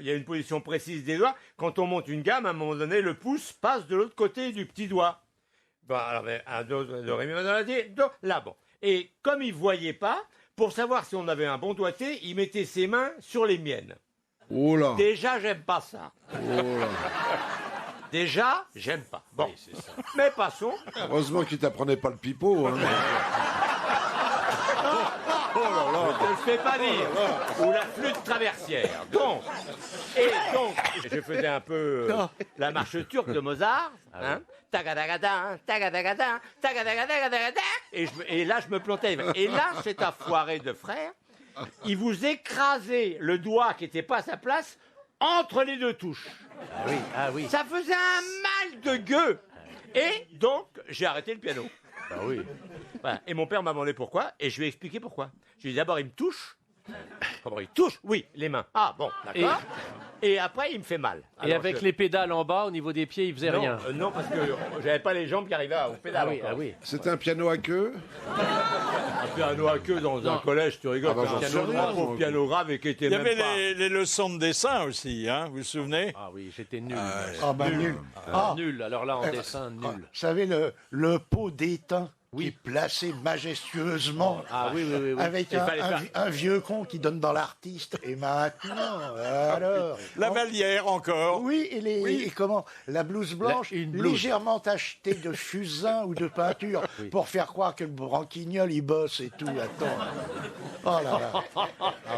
y a une position précise des doigts. Quand on monte une gamme, à un moment donné, le pouce passe de l'autre côté du petit doigt. Bon, alors, un, do, ré, mi, fa, do, là, bon. Et comme il ne voyait pas, pour savoir si on avait un bon doigté, il mettait ses mains sur les miennes. Oh là. Déjà, j'aime pas ça. Oh là. Déjà, j'aime pas. Bon, Oui, c'est ça. mais passons. Heureusement qu'il t'apprenait pas le pipeau. Hein. Je ne le fais pas dire. Ou la flûte traversière. Donc, je faisais un peu la marche turque de Mozart. Hein, tagadagada, tagadagada, tagadagada, et là, je me plantais. Et là, cet affoiré de frère, il vous écrasait le doigt qui n'était pas à sa place entre les deux touches. Ah oui. Ça faisait un mal de gueux. Et donc, j'ai arrêté le piano. Bah oui. Voilà. Et mon père m'a demandé pourquoi, et je lui ai expliqué pourquoi. Je lui ai dit d'abord, il me touche. Comment il touche? Oui, les mains. Ah bon, d'accord. Et après, il me fait mal. Et avec les pédales en bas, au niveau des pieds, il faisait rien. Non, parce que j'avais pas les jambes qui arrivaient aux pédales. Ah oui. C'était un piano à queue. Un piano à queue dans un collège, tu rigoles. Ah bah, j'en sais rien, Un pauvre moi. piano grave et qui était Il y même avait pas... les leçons de dessin aussi, hein, vous vous souvenez? Ah oui, j'étais nul. Ah bah nul. Ah, Nul. Alors là, en dessin, nul. vous savez, le pot d'étain qui est placé majestueusement Ah oui. avec Il fallait faire- un vieux con qui donne dans l'artiste. Et maintenant, alors... La Vallière encore. Oui, et comment la blouse blanche, une blouse. légèrement tachetée de fusain ou de peinture pour faire croire que le branquignol il bosse et tout. Attends. Oh là là.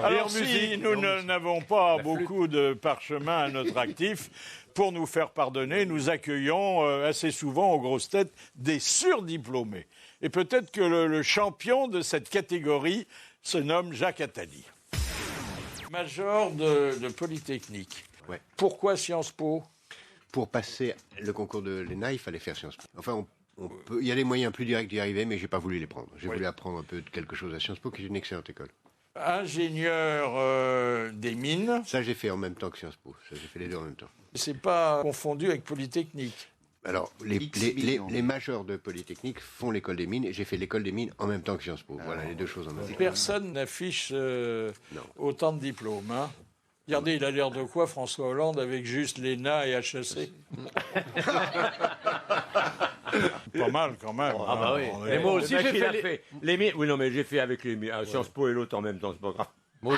Alors si nous n'avons pas beaucoup de parchemins à notre actif, pour nous faire pardonner, nous accueillons assez souvent aux grosses têtes des surdiplômés. Et peut-être que le champion de cette catégorie se nomme Jacques Attali. Major de Polytechnique. Ouais. Pourquoi Sciences Po? Pour passer le concours de l'ENA, il fallait faire Sciences Po. Enfin, il y a des moyens plus directs d'y arriver, mais j'ai pas voulu les prendre. J'ai voulu apprendre un peu de quelque chose à Sciences Po, qui est une excellente école. Ingénieur des mines. Ça, j'ai fait en même temps que Sciences Po. Ça, j'ai fait les deux en même temps. C'est pas confondu avec Polytechnique. Alors, les majors de Polytechnique font l'école des mines, et j'ai fait l'école des mines en même temps que Sciences Po. Voilà, les deux choses en même temps. Personne n'affiche autant de diplômes. Hein. Regardez, il a l'air de quoi, François Hollande, avec juste l'ENA et HEC? Pas mal, quand même. Ah bah oui. On Et est- moi aussi, Le mec, j'ai il a fait les mines. Oui, non, mais j'ai fait avec les mines. Sciences Po et l'autre en même temps, c'est pas grave. Moi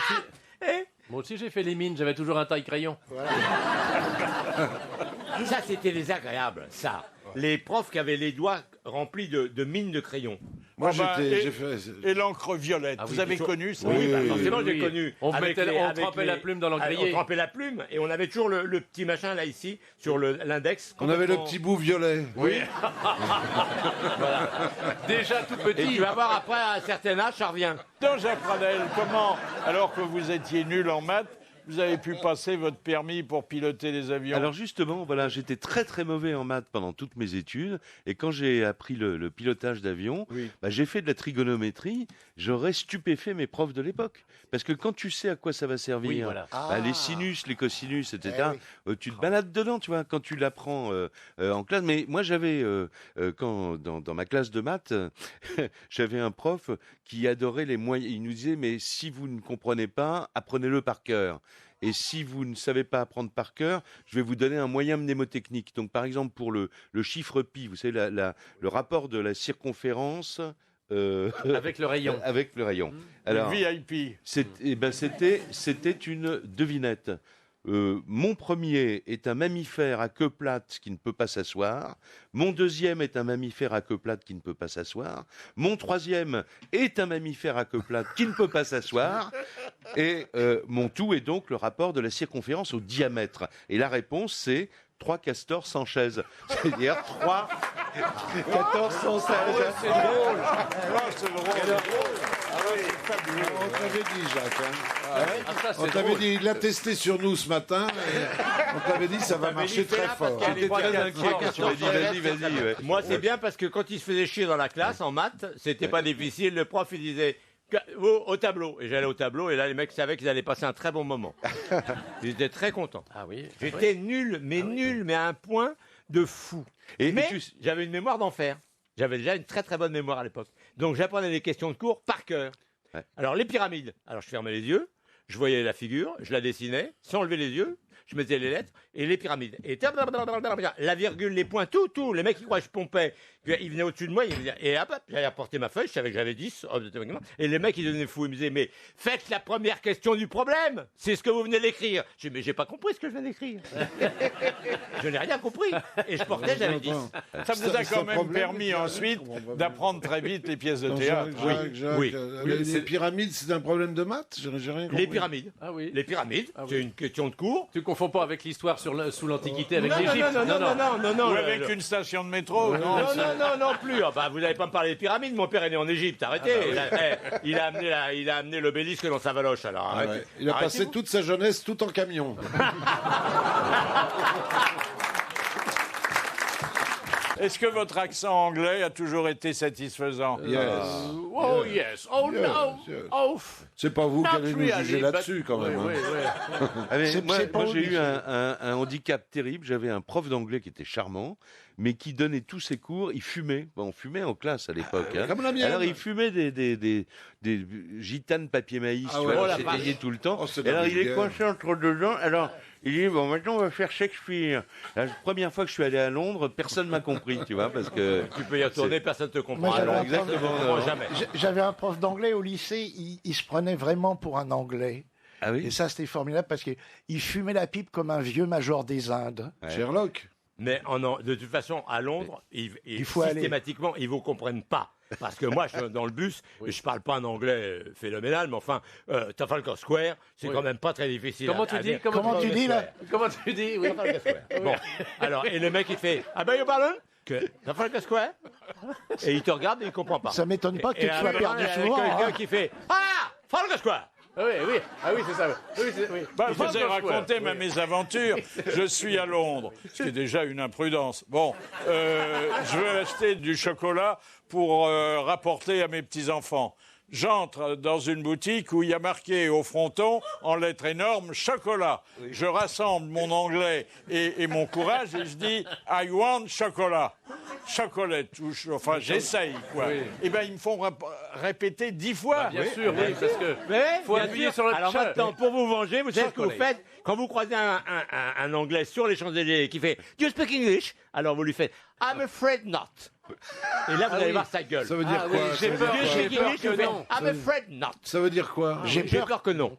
aussi, j'ai fait les mines. J'avais toujours un taille-crayon. Ça, c'était désagréable, ça. Les profs qui avaient les doigts remplis de mines de crayons. Moi, Ah bah, j'ai fait. Et l'encre violette, Ah oui, vous avez toujours- connu ça? Oui, bah, Oui, forcément, oui, j'ai oui. connu. On Avec mettait- les- on avec trempait la plume dans l'encreiller. On trempait la plume et on avait toujours le petit machin là ici, sur l'index. On avait le complètement- petit bout violet. Oui. Déjà tout Et petit. tu vas voir après, à un certain âge, ça revient. Donc, Jacques Pradel, comment, alors que vous étiez nul en maths, vous avez pu passer votre permis pour piloter les avions? Alors justement, voilà, j'étais très très mauvais en maths pendant toutes mes études, et quand j'ai appris le pilotage d'avion, j'ai fait de la trigonométrie. J'aurais stupéfait mes profs de l'époque, parce que quand tu sais à quoi ça va servir, les sinus, les cosinus, etc., tu te balades dedans, tu vois, quand tu l'apprends en classe. Mais moi, j'avais quand dans ma classe de maths, j'avais un prof qui adorait les moyens. Il nous disait, mais si vous ne comprenez pas, apprenez-le par cœur. Et si vous ne savez pas apprendre par cœur, je vais vous donner un moyen mnémotechnique. Donc, par exemple, pour le chiffre pi, vous savez, le rapport de la circonférence... avec le rayon. Avec le rayon. Alors, le VIP. C'était une devinette. Mon premier est un mammifère à queue plate qui ne peut pas s'asseoir. Mon deuxième est un mammifère à queue plate qui ne peut pas s'asseoir. Mon troisième est un mammifère à queue plate qui ne peut pas s'asseoir. Et mon tout est donc le rapport de la circonférence au diamètre. Et la réponse, c'est 3 castors sans chaise. C'est-à-dire 3 14 sans chaise. C'est drôle. C'est drôle. On t'avait dit, Jacques. On t'avait dit, il l'a testé sur nous ce matin. Et on t'avait dit, ça va marcher très fort. J'étais très inquiet quand tu m'as dit, vas-y. Moi, c'est bien parce que quand il se faisait chier dans la classe en maths, c'était pas difficile. Le prof, il disait au tableau. Et j'allais au tableau, et là, les mecs savaient qu'ils allaient passer un très bon moment. Ils étaient très contents. Ah oui. J'étais nul, mais à un point de fou. Mais j'avais une mémoire d'enfer. J'avais déjà une très très bonne mémoire à l'époque. Donc j'apprenais les questions de cours par cœur. Ouais. Alors les pyramides, alors je fermais les yeux, je voyais la figure, je la dessinais, sans lever les yeux, je mettais les lettres, et les pyramides. Et la virgule, les points, tout. Les mecs, ils croyaient que je pompais. Ils venaient au-dessus de moi, ils me disaient, et hop, j'allais apporter ma feuille, je savais que j'avais 10. Et les mecs, ils devenaient fous. Ils me disaient, mais faites la première question du problème. C'est ce que vous venez d'écrire. Je dis, mais j'ai pas compris ce que je viens d'écrire. Je n'ai rien compris. Et je portais, j'avais 10. Ça vous a quand même permis ensuite d'apprendre très vite les pièces de théâtre. Oui. Les pyramides, c'est un problème de maths? J'ai rien compris. Les pyramides. Ah oui. Les pyramides, c'est une question de cours. Tu confonds pas avec l'histoire sous l'Antiquité avec l'Égypte? Non. Ou avec une station de métro? Non plus. Ah bah, vous n'allez pas me parler des pyramides. Mon père est né en Égypte. Arrêtez. Il a amené l'obélisque dans sa valoche. Alors arrêtez. Il a passé toute sa jeunesse tout en camion. Est-ce que votre accent anglais a toujours été satisfaisant? Oh yes. Oh no. Oh. C'est pas vous qui allez nous really, juger là-dessus, quand même. Moi, j'ai eu un handicap terrible. J'avais un prof d'anglais qui était charmant, mais qui donnait tous ses cours. Il fumait. Bon, on fumait en classe à l'époque. Comme la mienne. Alors, il fumait des gitanes papier maïs. Ah tu ouais, vois, la il s'éteignait tout le temps. Oh, et alors, il est coincé entre deux dents. Alors, il dit, bon, maintenant, on va faire Shakespeare. La première fois que je suis allé à Londres, personne m'a compris, tu vois, parce que... Tu peux y retourner, personne ne te comprend. Moi, j'avais Exactement, jamais. J'avais un prof d'anglais au lycée, il se prenait vraiment pour un anglais. Ah oui? Et ça, c'était formidable parce qu'il fumait la pipe comme un vieux major des Indes. Ouais. Sherlock. Mais de toute façon, à Londres, il faut systématiquement, ils ne vous comprennent pas. Parce que moi, je suis dans le bus, et je parle pas un anglais phénoménal, mais enfin, Trafalgar Square, c'est quand même pas très difficile. Comment tu dis là? Comment tu dis? Oui. Trafalgar Square. Bon, alors, et le mec, il fait, ah ben, you pardon? Que Trafalgar Square? Et il te regarde et il comprend pas. Ça m'étonne pas que tu sois perdu souvent. Quelqu'un qui fait, ah, Trafalgar Square! Oui, c'est ça. Je vous ai raconté ma mésaventure. Je suis à Londres, ce qui est déjà une imprudence. Bon, je veux acheter du chocolat pour rapporter à mes petits-enfants. J'entre dans une boutique où il y a marqué au fronton, en lettres énormes, chocolat. Je rassemble mon anglais et mon courage et je dis « I want chocolat ». Chocolat, enfin j'essaye, quoi. Oui. Et bien ils me font répéter 10 fois. Bien sûr, oui, parce que faut appuyer sur le alors maintenant, pour vous venger, vous savez ce que vous faites quand vous croisez un Anglais sur les Champs-Élysées qui fait « Do you speak English ?» Alors vous lui faites « I'm afraid not ». Et là, vous allez voir sa gueule. Ça veut dire quoi? J'ai peur que non. I'm afraid not. Ça veut dire quoi? J'ai peur que non.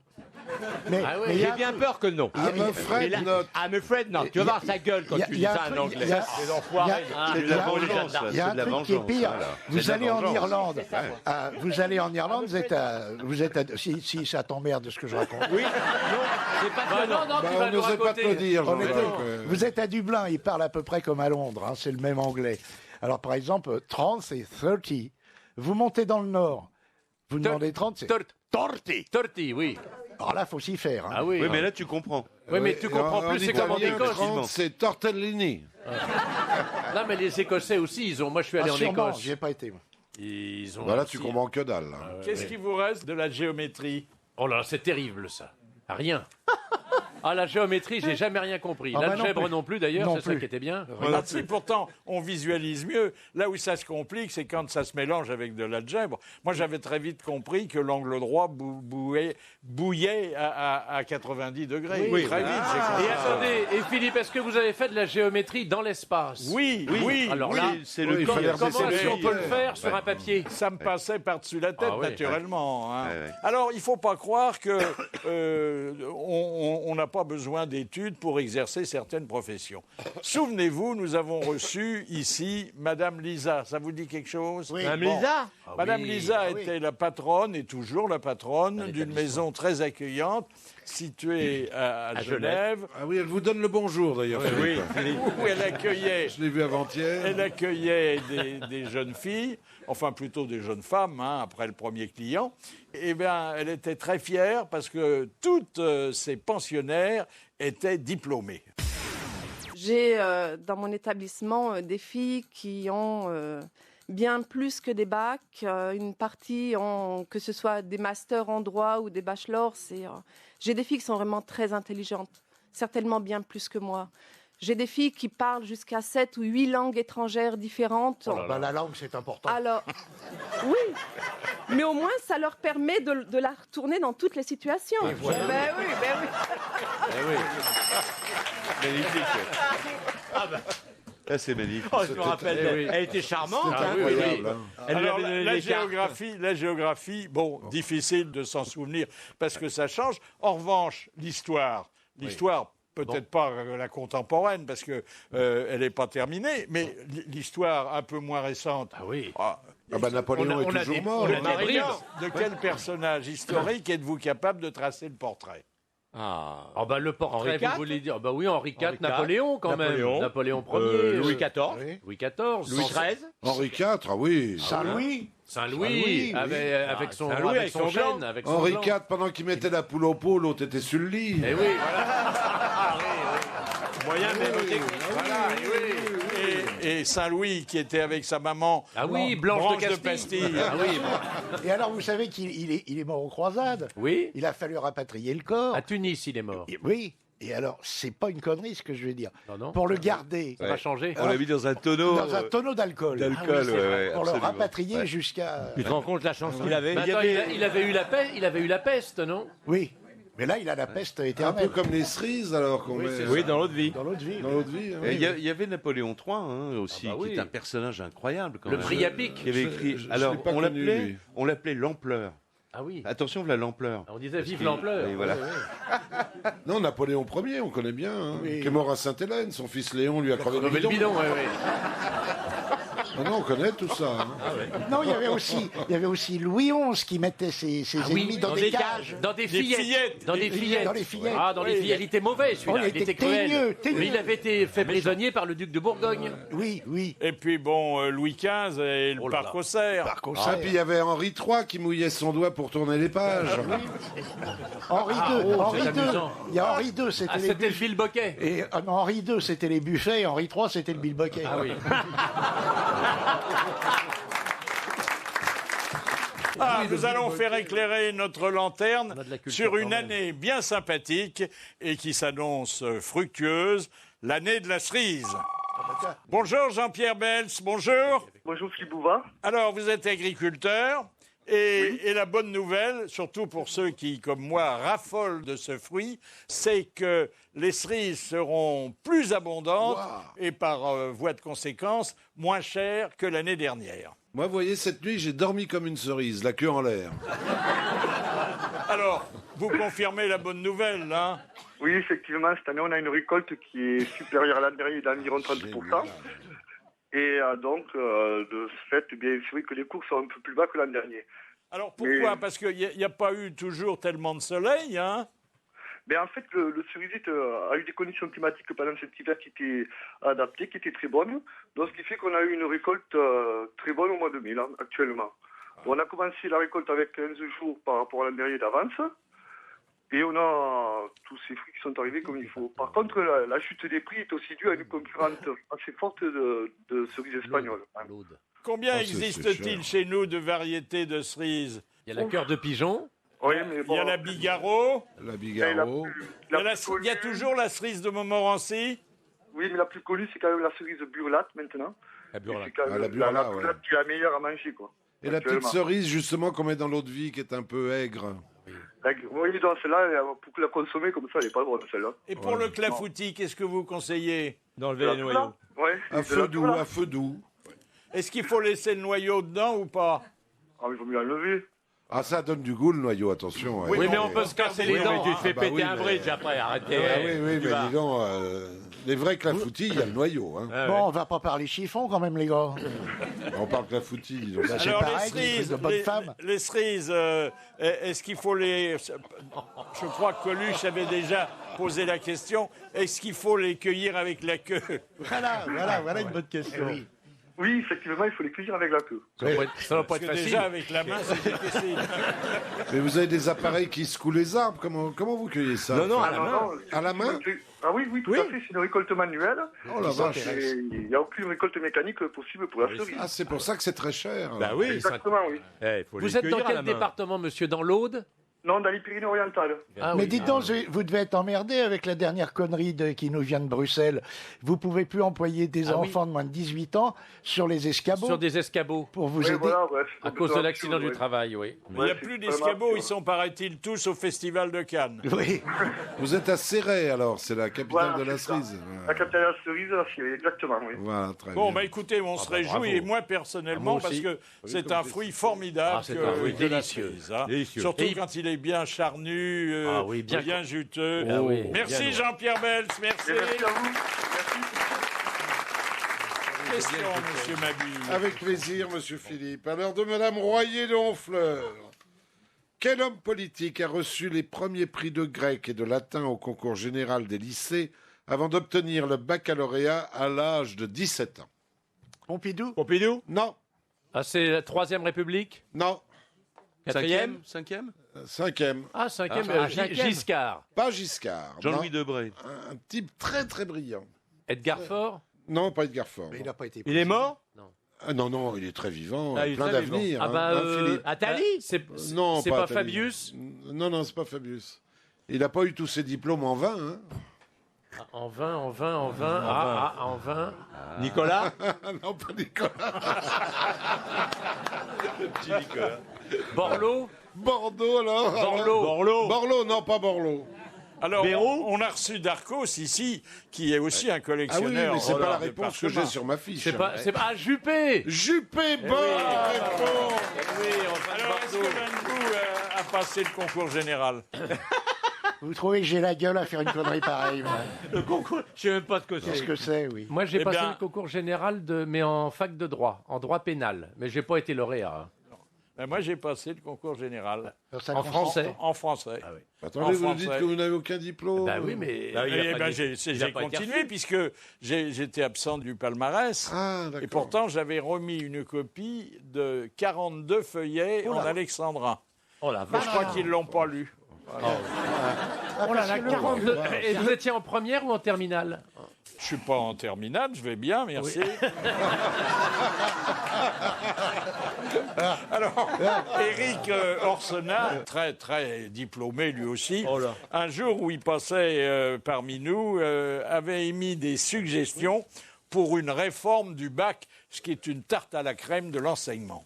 Mais j'ai bien peur que non. I'm afraid not. I'm afraid not. Tu vas voir sa gueule quand tu dis ça en anglais. Les enfoirés. C'est de la vengeance. Il y a un truc qui est pire. Vous allez en Irlande. Vous êtes à... Si ça t'emmerde ce que je raconte. Oui. Non, c'est pas non, tu vas on nous n'osait pas te le dire. Vous êtes à Dublin, ils parlent à peu près comme à Londres. Hein, c'est le même anglais. Alors, par exemple, 30, c'est 30. Vous montez dans le nord. Vous demandez 30, c'est 30. 30, oui. Alors là, faut s'y faire. Hein. Ah oui. Oui, mais là, tu comprends. Oui, mais tu comprends plus, c'est comme en italien, Écosse. 30, c'est tortellini. Non, mais les Écossais aussi, ils ont. Moi, je suis allé en sûrement, Écosse. j'y ai pas été. Moi. Ils ont. Voilà, aussi- tu comprends que dalle. Là. Qu'est-ce qui vous reste de la géométrie? Oh là, c'est terrible ça. Rien. Ah, la géométrie, j'ai jamais rien compris. Ah bah non L'algèbre plus. non plus, d'ailleurs, Non c'est ça plus. qui était bien. Ah, si, pourtant, on visualise mieux. Là où ça se complique, c'est quand ça se mélange avec de l'algèbre. Moi, j'avais très vite compris que l'angle droit bouillait à 90 degrés. Oui. Très vite, j'ai Et compris. attendez, et Philippe, est-ce que vous avez fait de la géométrie dans l'espace? Oui, oui. Alors oui. là, c'est Oui, le il temps. fallait comment redescendre est-ce qu'on les peut le pieds. faire sur un papier? Ça me passait par-dessus la tête, Ah oui, naturellement. Hein. Ouais, ouais. Alors, il ne faut pas croire que on n'a pas besoin d'études pour exercer certaines professions. Souvenez-vous, nous avons reçu ici Madame Lisa. Ça vous dit quelque chose? Oui. Madame Bon. Lisa Madame oui, Lisa ah oui. était la patronne, et toujours la patronne, d'une maison très accueillante située à Genève, Ah oui, elle vous donne le bonjour d'ailleurs. Philippe. où elle accueillait Je l'ai vu avant-hier. Elle accueillait des jeunes filles, enfin plutôt des jeunes femmes, hein, après le premier client. Eh bien, elle était très fière parce que toutes ses pensionnaires étaient diplômées. J'ai dans mon établissement des filles qui ont bien plus que des bacs. Une partie ont, que ce soit des masters en droit ou des bachelors. J'ai des filles qui sont vraiment très intelligentes, certainement bien plus que moi. J'ai des filles qui parlent jusqu'à 7 ou 8 langues étrangères différentes. Bah, la langue, c'est important. Alors, oui, mais au moins ça leur permet de la retourner dans toutes les situations. Ben oui, ben oui. Magnifique. Ça, c'est magnifique. Oh, je me rappelle, elle était charmante. Ah hein. oui, oui, oui. Incroyable, hein. Elle lui Alors, avait donné la des cartes. géographie, bon, difficile de s'en souvenir parce que ça change. En revanche, l'histoire, peut-être pas la contemporaine parce que elle n'est pas terminée, mais l'histoire un peu moins récente. Ah oui. Ah, Ah bah Napoléon est toujours mort. on a des bribes. de quel personnage historique êtes-vous capable de tracer le portrait? Ah. Ah bah le portrait, Henri vous IV? voulez dire? Ah bah oui, Henri IV, Henri IV, Napoléon quand Napoléon, même. Napoléon Ier. Louis XIV. Louis XIV. Louis XIII. Henri IV, ah oui. Saint-Louis. Saint-Louis, Saint-Louis, avec son, Saint-Louis avec son avec son chêne, blanc. avec son Henri blanc. IV, pendant qu'il mettait la poule au pot, l'autre était sur le lit. Eh oui, voilà. Moyen même au début. Voilà, et Saint-Louis qui était avec sa maman. Ah oui, Blanche de Castille. Ah oui, Et alors, vous savez qu'il est mort aux croisades. oui. Il a fallu rapatrier le corps. À Tunis, il est mort. Et oui. Et alors, c'est pas une connerie ce que je vais dire. Non, non. Pour le garder Ça va changer. On l'a mis dans un tonneau. dans un tonneau d'alcool. d'alcool, c'est ouais, vrai. ouais, Pour le absolument. rapatrier Ouais. jusqu'à. Tu te rends compte la chance qu'il avait? Mais attends, il avait eu la peste, il avait eu la peste, non? Oui. Mais là, il a la peste Un peu éternelle. comme les cerises alors qu'on met Oui, dans l'autre vie. Dans l'autre vie. dans l'autre vie. hein. Et il y avait Napoléon III hein, aussi, Ah bah oui. qui est un personnage incroyable. Quand Le même. Priapic. Qui avait écrit. Je Alors, l'ai pas on connu, l'appelait, lui. on l'appelait l'ampleur. Ah oui. Attention, voilà l'ampleur. On disait vive qu'il- l'ampleur. Oui, voilà. Non, Napoléon Ier, on connaît bien. Hein, qui est mort à Sainte-Hélène. Son fils Léon lui a crevé le Le bidon. bidon, ouais, ouais. Ah non, on connaît tout ça. hein. Non, il y avait aussi Louis XI qui mettait ses ennemis dans des cages. Dans des fillettes. Dans des fillettes. Dans les fillettes. Ah, dans les fillettes. Il était mauvais, celui-là. Oh, il il était était cruel. teigneux, teigneux. Mais il avait été fait prisonnier par le duc de Bourgogne. Oui, oui. Et puis bon, Louis XV et le Oh là parc là. aux cerfs. Par contre, Ah, puis il y avait Henri III qui mouillait son doigt pour tourner les pages. Henri II. oh, Henri c'est II. amusant. Il y a Henri II, c'était Ah, les c'était le buffets. Bill Boquet. Et non, Henri II, c'était les buffets. Henri III, c'était le bilboquet. Ah oui. Ah, nous allons faire éclairer notre lanterne On a de la culture sur quand une même. année bien sympathique et qui s'annonce fructueuse, l'année de la cerise. Bonjour Jean-Pierre Bels, bonjour. Bonjour Philippe Bouvard. Alors, vous êtes agriculteur et la bonne nouvelle, surtout pour ceux qui, comme moi, raffolent de ce fruit, c'est que les cerises seront plus abondantes et par voie de conséquence, moins chères que l'année dernière. Moi, vous voyez, cette nuit, j'ai dormi comme une cerise, la queue en l'air. Alors, vous confirmez la bonne nouvelle, là? Oui, effectivement, cette année, on a une récolte qui est supérieure à l'an dernier d'environ 30%. Et donc, de ce fait, eh bien, c'est vrai que les cours sont un peu plus bas que l'an dernier. Alors, pourquoi? Parce qu'il n'y a pas eu toujours tellement de soleil, hein? Mais en fait, le cerisier a eu des conditions climatiques pendant cet hiver qui étaient adaptées, qui étaient très bonnes. Donc, ce qui fait qu'on a eu une récolte très bonne au mois de mai, là, actuellement. On a commencé la récolte avec 15 jours par rapport à l'an dernier d'avance. Et on a tous ces fruits qui sont arrivés comme il faut. Par contre, la chute des prix est aussi due à une concurrence assez forte de cerises espagnoles. Combien c'est existe-t-il cher. chez nous de variétés de cerises? Il y a la cœur de pigeon. Oui, mais Il bon, y a la Bigaro. La Bigaro. Il y a toujours la cerise de Montmorency. Oui, mais la plus connue, c'est quand même la cerise burlate maintenant. La burlate. C'est quand même Ah, la burlate, la ouais. burlate qui est la meilleure à manger, quoi. Et la petite Actuellement. cerise, justement, qu'on met dans l'eau de vie, qui est un peu aigre. Oui, donc celle-là, pour la consommer comme ça, elle n'est pas bonne, celle-là. Et pour le clafoutis, qu'est-ce que vous conseillez? D'enlever les noyaux. Ouais. À feu doux, à feu doux. Est-ce qu'il faut laisser le noyau dedans ou pas? Ah, il faut mieux l'enlever. Ah, ça donne du goût, le noyau, attention. Oui, mais on peut se casser les dents. Tu te fais bah péter oui, un mais- bridge après, arrêtez. Ah oui, oui, Tu mais vas. dis donc, les vrais clafoutis, il y a le noyau. Hein. Bon, on va pas parler chiffon quand même, les gars. On parle clafoutis. dis donc. Bah, c'est Alors pareil, des trucs de bonnes femmes. les cerises, est-ce qu'il faut les... Je crois que Coluche avait déjà posé la question. Est-ce qu'il faut les cueillir avec la queue? Voilà une bonne question. Oui, effectivement, il faut les cueillir avec la queue. Ça va pas être Parce que facile. déjà, avec la main, c'est difficile. Mais vous avez des appareils qui secouent les arbres. Comment vous cueillez ça? Non, non, Ah, non, À la main? Ah oui, oui, tout à fait, c'est une récolte manuelle. Oh la vache. Et il n'y a aucune récolte mécanique possible pour la cerise. Ah, c'est pour ça que c'est très cher. Bah oui, ça... Exactement, oui. faut Vous les êtes dans cueillir à quel la main. département, monsieur? Dans l'Aude? Non, dans les Pyrénées-Orientales. Ah Mais oui. dites donc, vous devez être emmerdé avec la dernière connerie qui nous vient de Bruxelles. Vous pouvez plus employer des Ah oui. enfants de moins de 18 ans sur les escabeaux Sur des escabeaux. pour vous Oui, aider. voilà, bref. À cause de l'accident du travail, oui. Il n'y a plus d'escabeaux, ils sont, paraît-il, tous au Festival de Cannes. Oui. Vous êtes à Céret, alors. C'est la capitale Voilà, de la c'est ça. cerise. La capitale de la cerise, c'est exactement, oui. Voilà, très Bon, bien. bah écoutez, on se bah, réjouit, bravo. et moi personnellement, Moi parce aussi. que c'est un fruit formidable Ah, c'est un fruit de la délicieux. cerise, hein. Délicieux. Surtout Et- quand il est bien charnu, Ah oui, bien juteux. Ah oui, Merci bien Jean-Pierre Bels, merci. Et merci à vous. Merci. Question, monsieur Mabille. Avec plaisir, monsieur Philippe. Alors, de madame Royer de Honfleur. Quel homme politique a reçu les premiers prix de grec et de latin au concours général des lycées avant d'obtenir le baccalauréat à l'âge de 17 ans? Pompidou? Pompidou? Non, Ah, c'est la Troisième République? non, Quatrième? Cinquième? cinquième. Ah, cinquième, Ah, cinquième. Giscard. Pas Giscard. Jean-Louis non. Debré. Un type très très brillant. Edgar Faure? Non, pas Edgar Faure. Mais il n'a pas été. Il est mort? Ah, non, non, il est très vivant, Ah, il est plein très vivant. d'avenir. Ah bah, Philippe. Attali? C'est Non, c'est pas Attali. Fabius? Non, non, c'est pas Fabius. Il n'a pas eu tous ses diplômes en vain. Hein. Ah, en vin. En vin. Nicolas? Non, pas Nicolas. Le petit Nicolas. Borloo? Bordeaux, alors. Borloo. Borloo, non, pas Borloo. Alors, Béraud on a reçu Darcos ici, qui est aussi un Ah oui, collectionneur. mais c'est pas la de réponse que j'ai parchemins. sur ma fiche. C'est pas. Ah, Juppé! Juppé, bonne réponse. Oui, en vin de Alors, est-ce Bordeaux. que l'un de vous a passé le concours général? Vous trouvez que j'ai la gueule à faire une connerie pareille moi? Le concours, je sais même pas ce que C'est ce c'est. que c'est, oui. Moi, j'ai Eh passé bien- le concours général, mais en fac de droit, en droit pénal. Mais j'ai pas été lauréat. Ben, moi, j'ai passé le concours général. Ça En consiste- français. En français. Attendez, En vous nous français. dites que vous n'avez aucun diplôme. Bah oui, mais. Ah, il a Eh pas ben, été- j'ai il a pas été continué reçu. puisque j'étais absent du palmarès. Ah, d'accord. Et pourtant, j'avais remis une copie de 42 feuillets en alexandrin. Oh la Mais vache. je crois qu'ils ne l'ont pas lu. Oh là là, 42. Et vous étiez en première ou en terminale? Je suis pas en terminale, je vais bien, merci. Alors, Éric Orsena, très très diplômé lui aussi, Oh là. un jour où il passait parmi nous, avait émis des suggestions pour une réforme du bac, ce qui est une tarte à la crème de l'enseignement.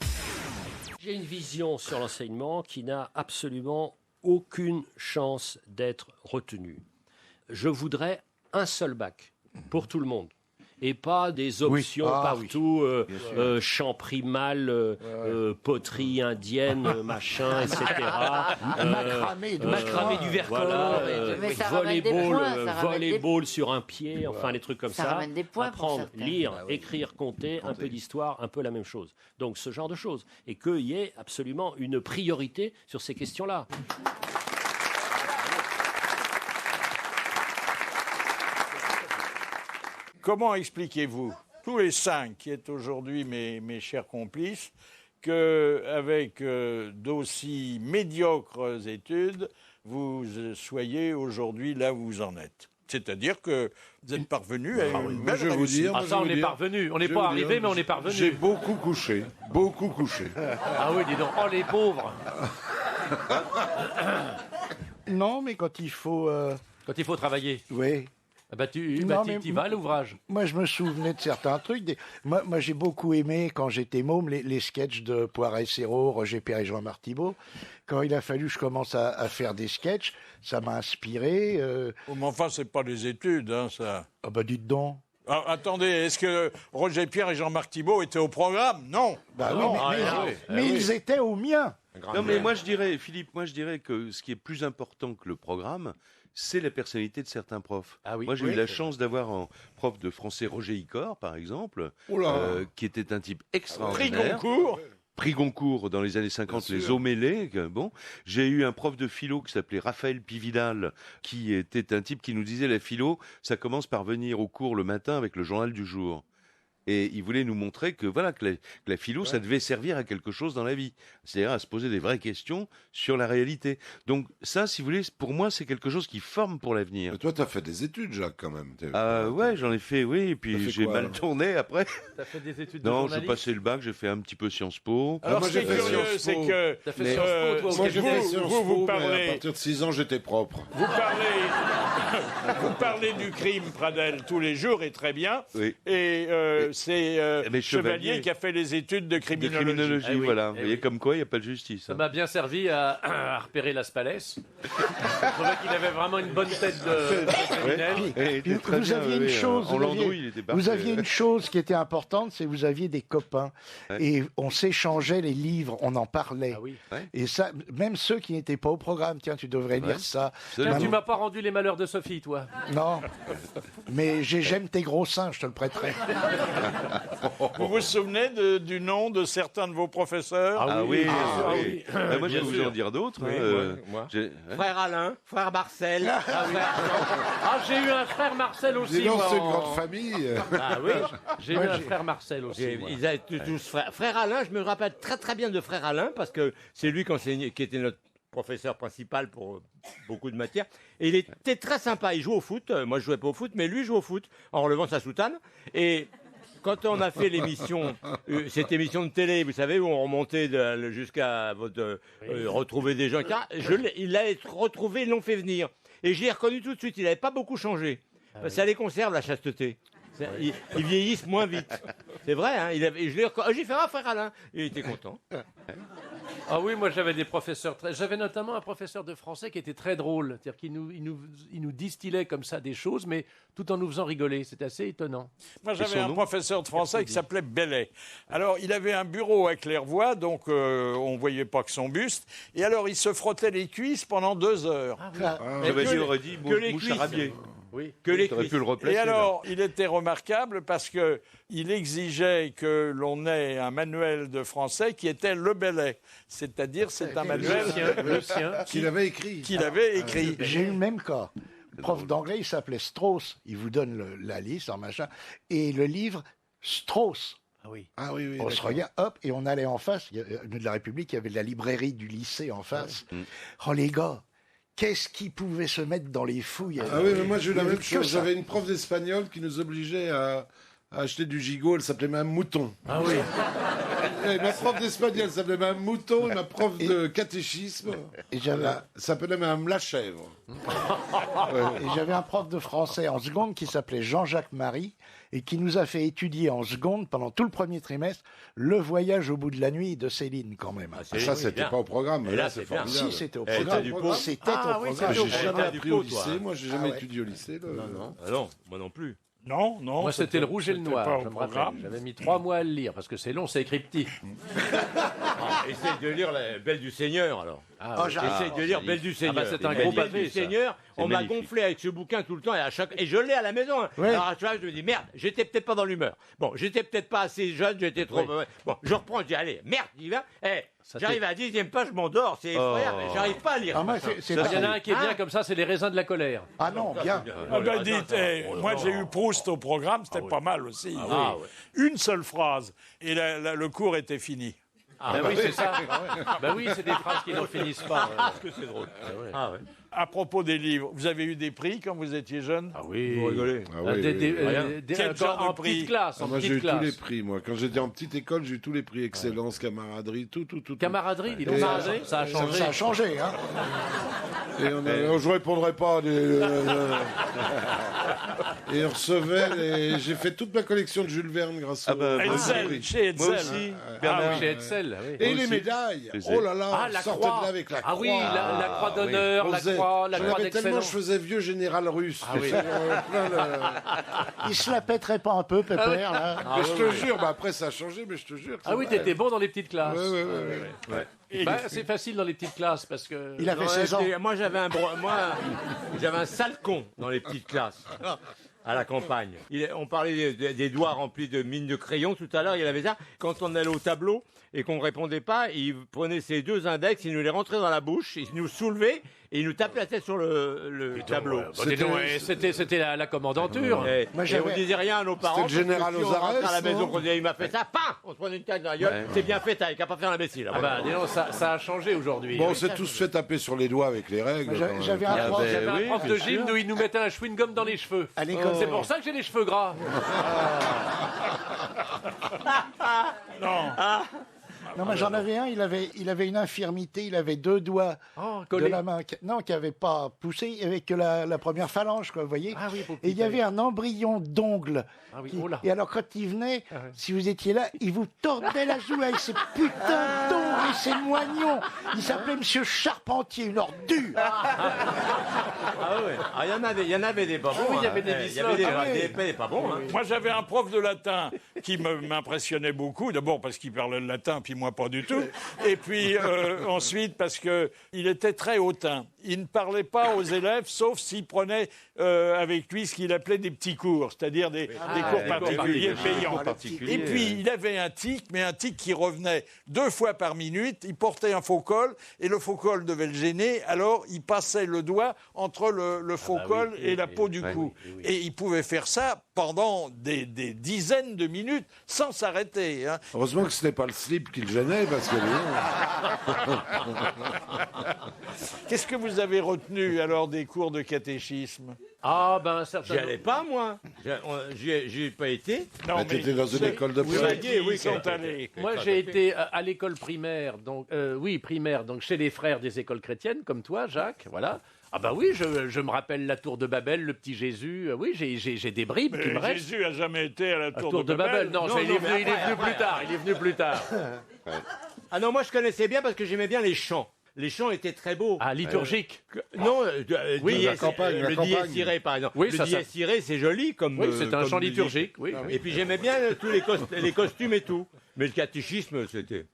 J'ai une vision sur l'enseignement qui n'a absolument aucune chance d'être retenue. Je voudrais un seul bac pour tout le monde. Et pas des options partout, chant primal, poterie indienne, machin, etc. Macramé, Macramé du Vercors, Voilà, mais ça ramène des volleyball, points, ça ramène des- volleyball sur un pied, enfin les trucs comme Ça ça. ramène des points pour Apprendre, certains. lire, écrire, compter, un peu d'histoire, un peu la même chose. Donc ce genre de choses. Et qu'il y ait absolument une priorité sur ces questions-là. Comment expliquez-vous, tous les 5 qui êtes aujourd'hui mes chers complices, qu'avec d'aussi médiocres études, vous soyez aujourd'hui là où vous en êtes. C'est-à-dire que vous êtes parvenu à une belle je vais vous réussite. dire, Ah ça, on est parvenu. On n'est pas arrivé, mais on est parvenu. J'ai beaucoup couché. Beaucoup couché. Ah oui, dis donc. Oh, les pauvres. Non, mais quand il faut... Quand il faut travailler. Oui. Ah bah tu Non, y mais vas à l'ouvrage. Moi, je me souvenais de certains trucs. Moi, j'ai beaucoup aimé, quand j'étais môme, les sketchs de Poiret-Serrault, Roger Perret et Jean-Marc Thibault. Quand il a fallu que je commence à faire des sketchs, ça m'a inspiré. Oh, mais enfin, c'est pas des études, hein, ça. Ah bah dites donc. Ah, attendez, est-ce que Roger Pierre et Jean-Marc Thibault étaient au programme? Non. Bah non, mais ils étaient au mien. Non, mais moi je dirais, Philippe, que ce qui est plus important que le programme, c'est la personnalité de certains profs. Ah oui. Moi, j'ai eu la chance d'avoir un prof de français, Roger Icor, par exemple, qui était un type extraordinaire. Prix Goncourt dans les années 50, les eaux mêlées. Bon, j'ai eu un prof de philo qui s'appelait Raphaël Pividal, qui était un type qui nous disait la philo, ça commence par venir au cours le matin avec le journal du jour. Et il voulait nous montrer que voilà que la philo, ça devait servir à quelque chose dans la vie, c'est-à-dire à se poser des vraies questions sur la réalité. Donc ça, si vous voulez, pour moi, c'est quelque chose qui forme pour l'avenir. Mais toi, tu as fait des études, Jacques, quand même. Ouais, j'en ai fait, oui, et puis j'ai mal tourné après. T'as fait des études de Non, j'ai journaliste? passé le bac, j'ai fait un petit peu Sciences Po. Alors, ce qui est curieux, c'est que... T'as fait Sciences Po, toi, Moi, j'ai fait Sciences Po, vous mais à parlez... partir de 6 ans, j'étais propre. Vous parlez du crime, Pradel, tous les jours, et très bien. Oui. Et c'est Chevalier qui a fait les études de De criminologie. criminologie, Ah oui, voilà. Vous eh voyez oui. comme quoi, il n'y a pas de justice. Ça hein. m'a bien servi à repérer Las Palais. Je trouvais qu'il avait vraiment une bonne tête de criminel. Et Puis très vous bien, aviez oui, une chose, en landouille, il était parfait. vous aviez une chose qui était importante, c'est que vous aviez des copains et on s'échangeait les livres, on en parlait. Ah oui. Et ça, même ceux qui n'étaient pas au programme, tiens, tu devrais lire ça. Tiens, tu m'as pas rendu les malheurs de Sophie, toi. Non, mais j'aime tes gros seins, je te le prêterai. Vous vous souvenez du nom de certains de vos professeurs? Ah oui, bien sûr, oui. ah oui. Moi, je Bien peux vous sûr. en dire d'autres. Oui, hein, moi. Frère Alain, frère Marcel. Ah, j'ai eu un frère Marcel aussi. Dis donc, moi, c'est une en- grande famille. Ah oui. J'ai eu un frère Marcel aussi. moi. Ils étaient tous frères. Frère Alain, je me rappelle très très bien de frère Alain parce que c'est lui qui était notre professeur principal pour beaucoup de matières. Et il était très sympa. Il jouait au foot. Moi, je jouais pas au foot, mais lui jouait au foot en relevant sa soutane. Et quand on a fait l'émission, cette émission de télé, vous savez, où on remontait jusqu'à votre retrouver des gens, etc., il l'a retrouvé, ils l'ont fait venir. Et je l'ai reconnu tout de suite. Il n'avait pas beaucoup changé. Ça les conserve, la chasteté. Ils vieillissent moins vite. C'est vrai, hein, j'ai fait un frère Alain. Il était content. Ah oui, moi j'avais des professeurs j'avais notamment un professeur de français qui était très drôle, c'est-à-dire qu'il nous distillait comme ça des choses, mais tout en nous faisant rigoler. C'était assez étonnant. Moi, j'avais un professeur de français qui s'appelait Bellet. Alors, il avait un bureau à Clairvoie, donc on ne voyait pas que son buste. Et alors, il se frottait les cuisses pendant 2 heures. Chevalier aurait dit les mouche cuisses. à rabier. Oui. Que les T'aurais cuisses. pu le replacer, Et alors, là. il était remarquable parce que il exigeait que l'on ait un manuel de français qui était le Bellet. C'est-à-dire, c'est un manuel Le sien. Qu'il avait écrit. qu'il avait écrit. J'ai eu le même cas. Le prof d'anglais, il s'appelait Strauss. Il vous donne la liste, en machin. Et le livre, Strauss. Ah oui. Ah oui, oui. On se d'accord. regarde, hop, et on allait en face. De la République, il y avait la librairie du lycée en face. Oh les gars, qu'est-ce qu'ils pouvaient se mettre dans les fouilles? Ah oui, mais moi j'ai eu la Il y avait même que chose. ça. J'avais une prof d'espagnol qui nous obligeait à acheter du gigot. Elle s'appelait Mme Mouton. Ah oui. Et ma prof d'espagnol s'appelait Mme Mouton et ma prof de catéchisme Et j'avais s'appelait Mme La Chèvre. et j'avais un prof de français en seconde qui s'appelait Jean-Jacques Marie et qui nous a fait étudier en seconde pendant tout le premier trimestre Le voyage au bout de la nuit de Céline quand même. Ah, ça, c'était pas au programme. Mais là, c'est formidable. Si, c'était au Eh, programme. t'as du pot. C'était au programme. Ah, j'ai jamais du appris pot, au toi. lycée. Moi, j'ai jamais étudié au lycée. Ah non, moi non plus. Non, non. Moi, c'était le rouge et le c'était noir, pas je au me rappelle. programme. J'avais mis 3 mois à le lire, parce que c'est long, c'est écrit petit. Essaye de lire la Belle du Seigneur, alors. Ah, j'adore. Essaye de lire Belle du Seigneur. bah, c'est un Belle gros du pavé, ça. Seigneur, C'est on m'a magnifique. gonflé avec ce bouquin tout le temps, et je l'ai à la maison. Hein. Ouais. Alors à chaque fois, je me dis, merde, j'étais peut-être pas dans l'humeur. Bon, j'étais peut-être pas assez jeune, j'étais trop... Oui. Bon, je reprends, je dis, allez, merde, j'y vais. Ça J'arrive à la 10e page, je m'endors, c'est effroyable, j'arrive pas à lire. Ah, moi, c'est Il y en a un qui est bien Hein comme ça, c'est les raisins de la colère. Ah non, bien. Ah ben dites, moi j'ai eu Proust au programme, c'était pas mal aussi. Ah ouais. Une seule phrase, et le cours était fini. Bah oui, c'est ça. Bah oui, c'est des phrases qui n'en finissent pas. Parce que c'est drôle. Ah ouais. À propos des livres, vous avez eu des prix quand vous étiez jeune? Ah oui. Vous rigolez. Ah oui, Quel genre en de prix? petite classe. Ah, En moi, j'ai petite eu tous les classe. prix, moi. Quand j'étais en petite école, j'ai eu tous les prix. Excellence, camaraderie, tout. Camaraderie, dis donc, Et, ça a changé. Ça a changé, hein. Et je répondrai pas. Et on recevait. J'ai fait toute ma collection de Jules Verne grâce au Hetzel, prix. chez Hetzel. Moi aussi. Ah, chez Hetzel. Oui. Et les médailles. Oh là là, Ah, la sortez croix. de là avec la croix. Ah oui, la croix d'honneur, la Posez. croix J'en avais tellement, je d'excellence. faisais vieux général russe. Ah oui. Il se la pèterait pas un peu, Pépère, là. Mais je te jure, après ça a changé, mais je te jure. Ah oui, t'étais bon dans les petites classes. Ouais. Bah, c'est facile dans les petites classes parce que. Il avait 16 ans. Moi, j'avais un sale con dans les petites classes. À la campagne. On parlait des doigts remplis de mines de crayon tout à l'heure, il avait ça. Quand on allait au tableau et qu'on répondait pas, il prenait ses deux index, il nous les rentrait dans la bouche, il nous soulevait et il nous tapait la tête sur le tableau. C'était la commandanture. Et on disait rien à nos parents. C'était le général parce que si on Ozarès, rentrait à la maison, non on disait il m'a fait ça, pam, on se prenait une claque dans la gueule. Ouais. C'est bien fait, t'as qu'à pas faire l'imbécile. Ah bah, dis donc, ça a changé aujourd'hui. Bon, on s'est tous fait taper sur les doigts avec les règles. J'avais un prof. J'avais un prof de gym où il nous mettait un chewing-gum dans les cheveux. À l'école. C'est pour ça que j'ai les cheveux gras. Non, mais j'en avais un, il avait une infirmité, il avait deux doigts de collés. la main, qui n'avait pas poussé, avec la première phalange, quoi, vous voyez. Ah oui, Et il y avait un embryon d'ongle. Ah oui, qui- oh là. Et alors, quand il venait, Ah ouais. si vous étiez là, il vous tordait la joue avec ses putains d'ongles et ses moignons. Il s'appelait Monsieur Charpentier, une ordure. Ah ouais. Ah, il y en avait des pas bons. Oui, il y avait hein. des Il y avait bislots. des pas bons. Hein. Moi, j'avais un prof de latin qui m'impressionnait beaucoup. D'abord parce qu'il parlait le latin, puis moi pas du tout. Et puis ensuite parce que il était très hautain. Il ne parlait pas aux élèves, sauf s'il prenait avec lui ce qu'il appelait des petits cours, c'est-à-dire des cours particuliers payants. Et puis il avait un tic, mais un tic qui revenait 2 fois par minute. Il portait un faux col et le faux col devait le gêner. Alors il passait le doigt entre le faux col et la peau du cou. Et il pouvait faire ça pendant des dizaines de minutes sans s'arrêter. Hein. Heureusement que ce n'était pas le slip qui le gênait, parce que... Qu'est-ce que vous avez retenu alors des cours de catéchisme? Ah ben J'y certainement. allais pas, moi. J'y ai pas été. Non, tu étais dans une école de vous prêtre. aviez, oui, Oui, sont allés. Moi, j'ai été à l'école primaire, donc primaire, donc chez les frères des écoles chrétiennes, comme toi, Jacques. Voilà. Ah bah oui, je me rappelle la tour de Babel, le petit Jésus. Oui, j'ai des bribes qui me restent. Jésus a jamais été à la La tour, de Babel. Non, il est venu plus tard. Il est venu plus tard. Ah non, moi je connaissais bien parce que j'aimais bien les chants. Les chants étaient très beaux. Ah, liturgique. Non, Oui, la campagne, la le campagne. dies irae, par exemple. Oui, le ça, dies irae, c'est joli comme. Oui, c'est un comme chant musique. liturgique. Oui. Et puis j'aimais bien tous les costumes et tout. Mais le catéchisme, c'était.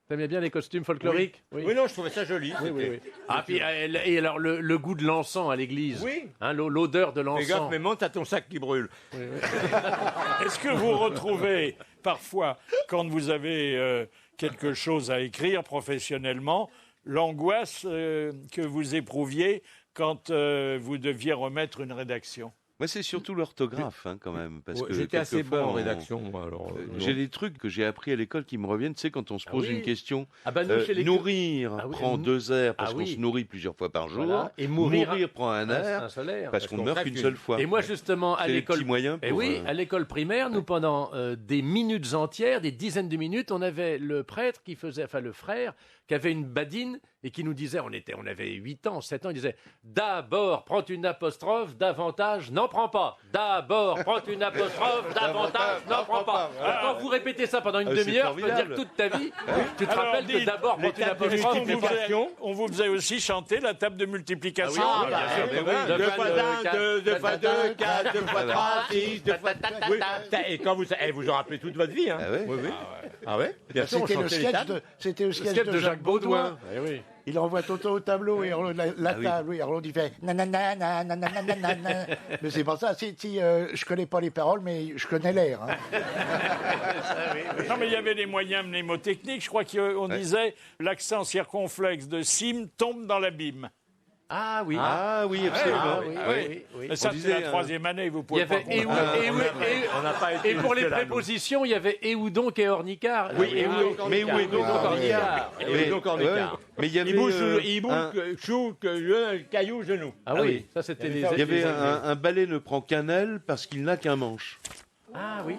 T'aimais bien les costumes folkloriques? Oui, non, je trouvais ça joli. Oui, oui, c'était- oui. Ah, puis, et alors, le goût de l'encens à l'église. Oui. Hein, l'odeur de Fais gaffe, l'encens. mais monte à ton sac qui brûle. Est-ce que vous retrouvez parfois, quand vous avez quelque chose à écrire professionnellement, l'angoisse que vous éprouviez quand vous deviez remettre une rédaction? Moi, c'est surtout l'orthographe, hein, quand même. Parce Ouais, que j'étais assez quelquefois, bon en rédaction, moi. Alors, j'ai des trucs que j'ai appris à l'école qui me reviennent. Tu sais, quand on se pose oui. une question, Ah bah, nous, chez les- nourrir Ah oui, prend 2 airs parce Ah qu'on oui. se nourrit plusieurs fois par jour. Voilà. Et mourir prend un air un seul air. parce qu'on ne qu'on meurt crève qu'une qu'une. seule fois. Et moi, justement, à C'est les l'école. petits moyens Eh pour, oui, à l'école primaire, nous, pendant des minutes entières, des dizaines de minutes, on avait le prêtre qui faisait, enfin le frère, qui avait une badine et qui nous disait, on avait 8 ans, 7 ans, il disait, d'abord, prends une apostrophe, davantage, n'en prends pas. D'abord, prends une apostrophe, davantage, n'en prends pas. Alors, quand vous répétez ça pendant une c'est demi-heure, je peux dire formidable. toute ta vie, tu te Alors, rappelles que dites, d'abord, prends une l'étape de apostrophe, multiplication. On vous faisait aussi chanter la table de multiplication. Ah oui, bien sûr, mais mais oui. oui. 2 fois 1, quatre, 2 fois 2, 4, 2 fois Voilà. 3, 6, 2 fois 4. Oui. Et quand vous en rappelez toute votre vie. Hein. Ah ouais Oui, oui. Ah ouais. Bien sûr, on C'était le chantait les sketch tables. c'était le sketch sketch de Jacques Baudouin. Eh oui. Il envoie Toto au tableau et Arnaud, la oui. table, oui, Arnaud, il fait nanana, nanana, nanana. Mais c'est pas ça. Je connais pas les paroles, mais je connais l'air. Hein. Non, mais il y avait les moyens mnémotechniques. Je crois qu'on disait l'accent circonflexe de cime tombe dans l'abîme. Ah oui. Ah oui, absolument. Ah oui, oui, oui. Mais ça, On c'est disait, la troisième année, vous Il y pouvez avait pas et, comprendre. on n'a pas été et pour les jusque-là, prépositions, il y avait et ou donc et ornicard. Oui, et et ou où donc donc, mais où est donc ornicard. Et donc en écart. Mais il y avait, Il bouge, un- chou, le caillou, genou. Ah oui, ça c'était les. il y avait un balai ne prend qu'un aile parce qu'il n'a qu'un manche. Ah oui.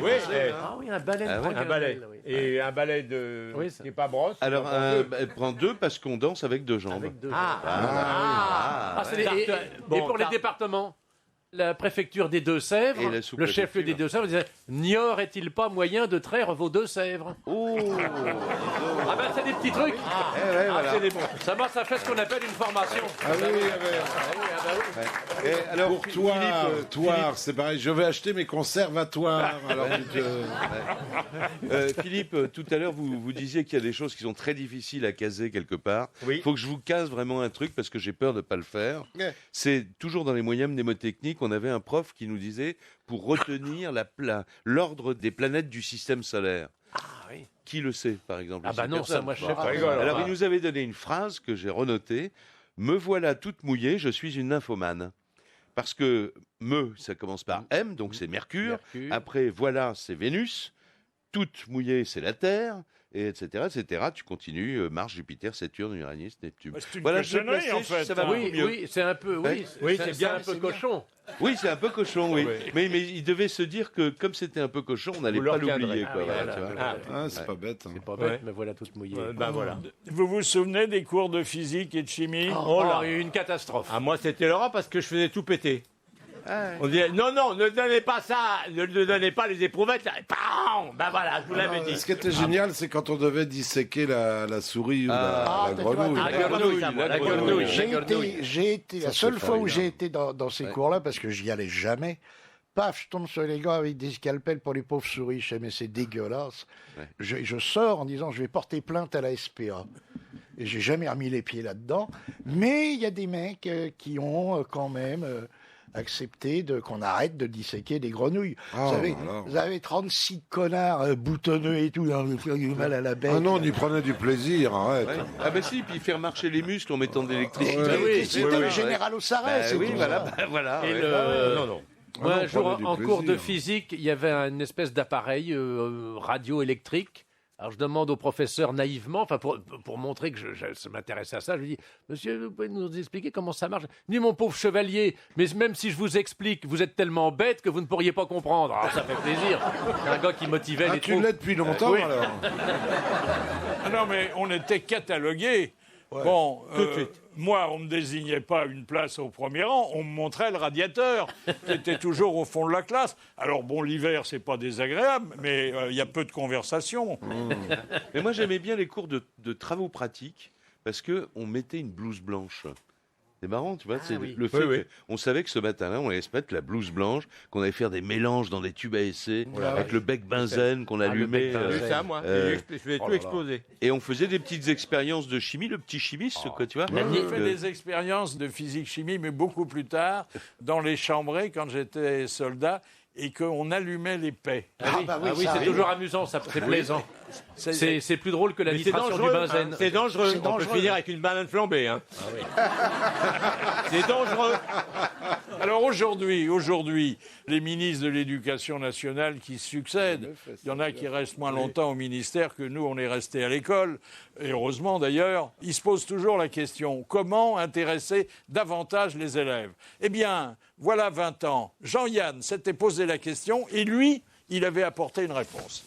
Oui, Ah oui, un balai. Ah ouais. un balai. Et un balai de Oui, ça- qui n'est pas brosse. Alors, on prend deux. elle prend deux parce qu'on danse avec deux jambes. Avec deux. Ah, c'est et pour les départements, la préfecture des Deux-Sèvres, Et la le sous-préfecture. chef-lieu des Deux-Sèvres disait n'y aurait-il pas moyen de traire vos Deux-Sèvres? Oh Ah ben c'est des petits trucs. voilà. C'est des bons. Ça fait ce qu'on appelle une formation. Ah oui, oui, Et alors, Pour toi, Philippe, Toire, c'est pareil. Je vais acheter mes conservatoires. Alors, Philippe, tout à l'heure, vous disiez qu'il y a des choses qui sont très difficiles à caser quelque part. Il Oui. faut que je vous case vraiment un truc parce que j'ai peur de ne pas le faire. C'est toujours dans les moyens mnémotechniques, on avait un prof qui nous disait pour retenir l'ordre des planètes du système solaire. Qui le sait, par exemple? Ah bah non, ça, moi, je sais pas. Alors, il nous avait donné une phrase que j'ai renotée. « Me voilà toute mouillée, je suis une nymphomane. » Parce que me, ça commence par M, donc c'est Mercure. Après, voilà, c'est Vénus. Toute mouillée, c'est la Terre. Et etc., etc. Tu continues, Mars, Jupiter, Saturne, Uranus, Neptune. C'est une Voilà, je vais cochonnerie, placer, en fait. ça va beaucoup Oui, mieux. oui, c'est un peu. Oui, Oui, c'est bien un peu cochon. Oui, c'est un peu cochon, oui. Mais il devait se dire que comme c'était un peu cochon, on n'allait Vous pas le retiendrez. l'oublier. Ah quoi, oui, voilà, voilà. tu vois. ah, c'est pas bête. hein. C'est pas bête, mais voilà toute mouillée. Ben voilà. Vous vous souvenez des cours de physique et de chimie? Oh là. Une catastrophe. Ah, moi, c'était l'horreur parce que je faisais tout péter. On disait non, ne donnez pas ça, ne donnez pas les éprouvettes. Là. Ben voilà, je vous l'avais dit. Ce qui était génial, c'est quand on devait disséquer la souris ou la grenouille. La grenouille. J'ai été, la seule fois où j'ai été dans ces cours-là, parce que j'y allais jamais, paf, je tombe sur les gars avec des scalpels pour les pauvres souris. Je sais, mais c'est dégueulasse. Je sors en disant, je vais porter plainte à la SPA. Et j'ai jamais remis les pieds là-dedans. Mais il y a des mecs qui ont quand même accepté qu'on arrête de disséquer des grenouilles. Vous avez 36 connards boutonneux et tout, hein, vous faites du mal à la bête. Ah non, on y prenait du plaisir, arrête. Ouais. Ah ben si, puis faire marcher les muscles en mettant de l'électricité. C'était le général Ossarès. Oui, voilà. Et Non. Moi, un jour, prenait du en cours de plaisir. physique, il y avait une espèce d'appareil radioélectrique. Alors, je demande au professeur naïvement, enfin pour montrer que je m'intéressais à ça, je lui dis « Monsieur, vous pouvez nous expliquer comment ça marche ?» « Ni mon pauvre chevalier, mais même si je vous explique, vous êtes tellement bête que vous ne pourriez pas comprendre. » Alors, ça fait plaisir. Un gars qui motivait les Tu troupes. l'es depuis longtemps, Oui. alors. Ah non, mais on était catalogués. Bon, moi, on ne me désignait pas une place au premier rang, on me montrait le radiateur, qui était toujours au fond de la classe. Alors bon, l'hiver, c'est pas désagréable, mais il y a peu de conversation. Mais moi, j'aimais bien les cours de travaux pratiques parce qu'on mettait une blouse blanche. C'est marrant, tu vois, c'est le fait qu'on savait que ce matin-là, on allait se mettre la blouse blanche, qu'on allait faire des mélanges dans des tubes à essai, avec le bec benzène qu'on allumait. C'est ça, moi. Je vais tout exploser. Et on faisait des petites expériences de chimie, le petit chimiste, quoi, tu vois. J'ai fait des expériences de physique-chimie, mais beaucoup plus tard, dans les chambrées, quand j'étais soldat, et qu'on allumait les paix. C'est toujours amusant, ça, c'est plaisant. C'est plus drôle que la nitration du benzène. C'est dangereux. On peut finir avec une banane flambée. Hein. C'est dangereux. Alors aujourd'hui, les ministres de l'Éducation nationale qui succèdent, il y en a qui restent moins longtemps au ministère que nous, on est restés à l'école, et heureusement d'ailleurs, ils se posent toujours la question, comment intéresser davantage les élèves? Eh bien, voilà 20 ans, Jean-Yann s'était posé la question, et lui, il avait apporté une réponse.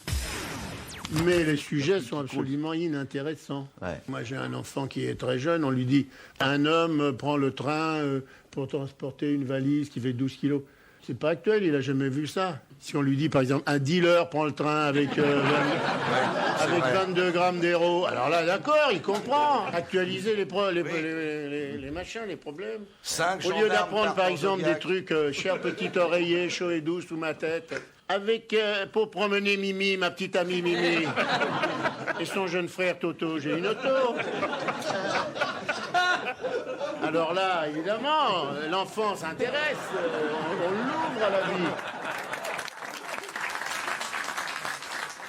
Mais les sujets sont absolument inintéressants. Moi, j'ai un enfant qui est très jeune. On lui dit un homme prend le train pour transporter une valise qui fait 12 kilos. C'est pas actuel, il a jamais vu ça. Si on lui dit, par exemple, un dealer prend le train avec 22 grammes d'héros, alors là, d'accord, il comprend. Actualiser les machins, les problèmes. Au lieu d'apprendre, par exemple, des trucs, cher petit oreiller, chaud et doux sous ma tête, avec, pour promener Mimi, ma petite amie Mimi, et son jeune frère Toto, j'ai une auto. Alors là, évidemment, l'enfant s'intéresse, on l'ouvre à la vie.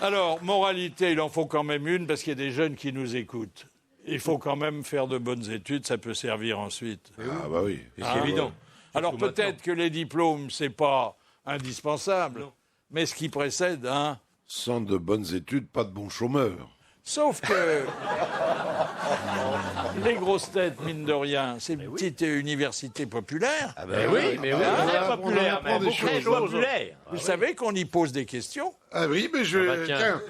Alors, moralité, il en faut quand même une, parce qu'il y a des jeunes qui nous écoutent. Il faut quand même faire de bonnes études, ça peut servir ensuite. Ah bah oui. C'est évident. Alors peut-être que les diplômes, c'est pas indispensable, mais ce qui précède, hein. Sans de bonnes études, pas de bons chômeurs. Sauf que les grosses têtes, mine de rien, c'est une petite université populaire. Ah ben oui, mais oui, très populaire, mais très populaire. Vous savez qu'on y pose des questions. Ah oui, mais tiens,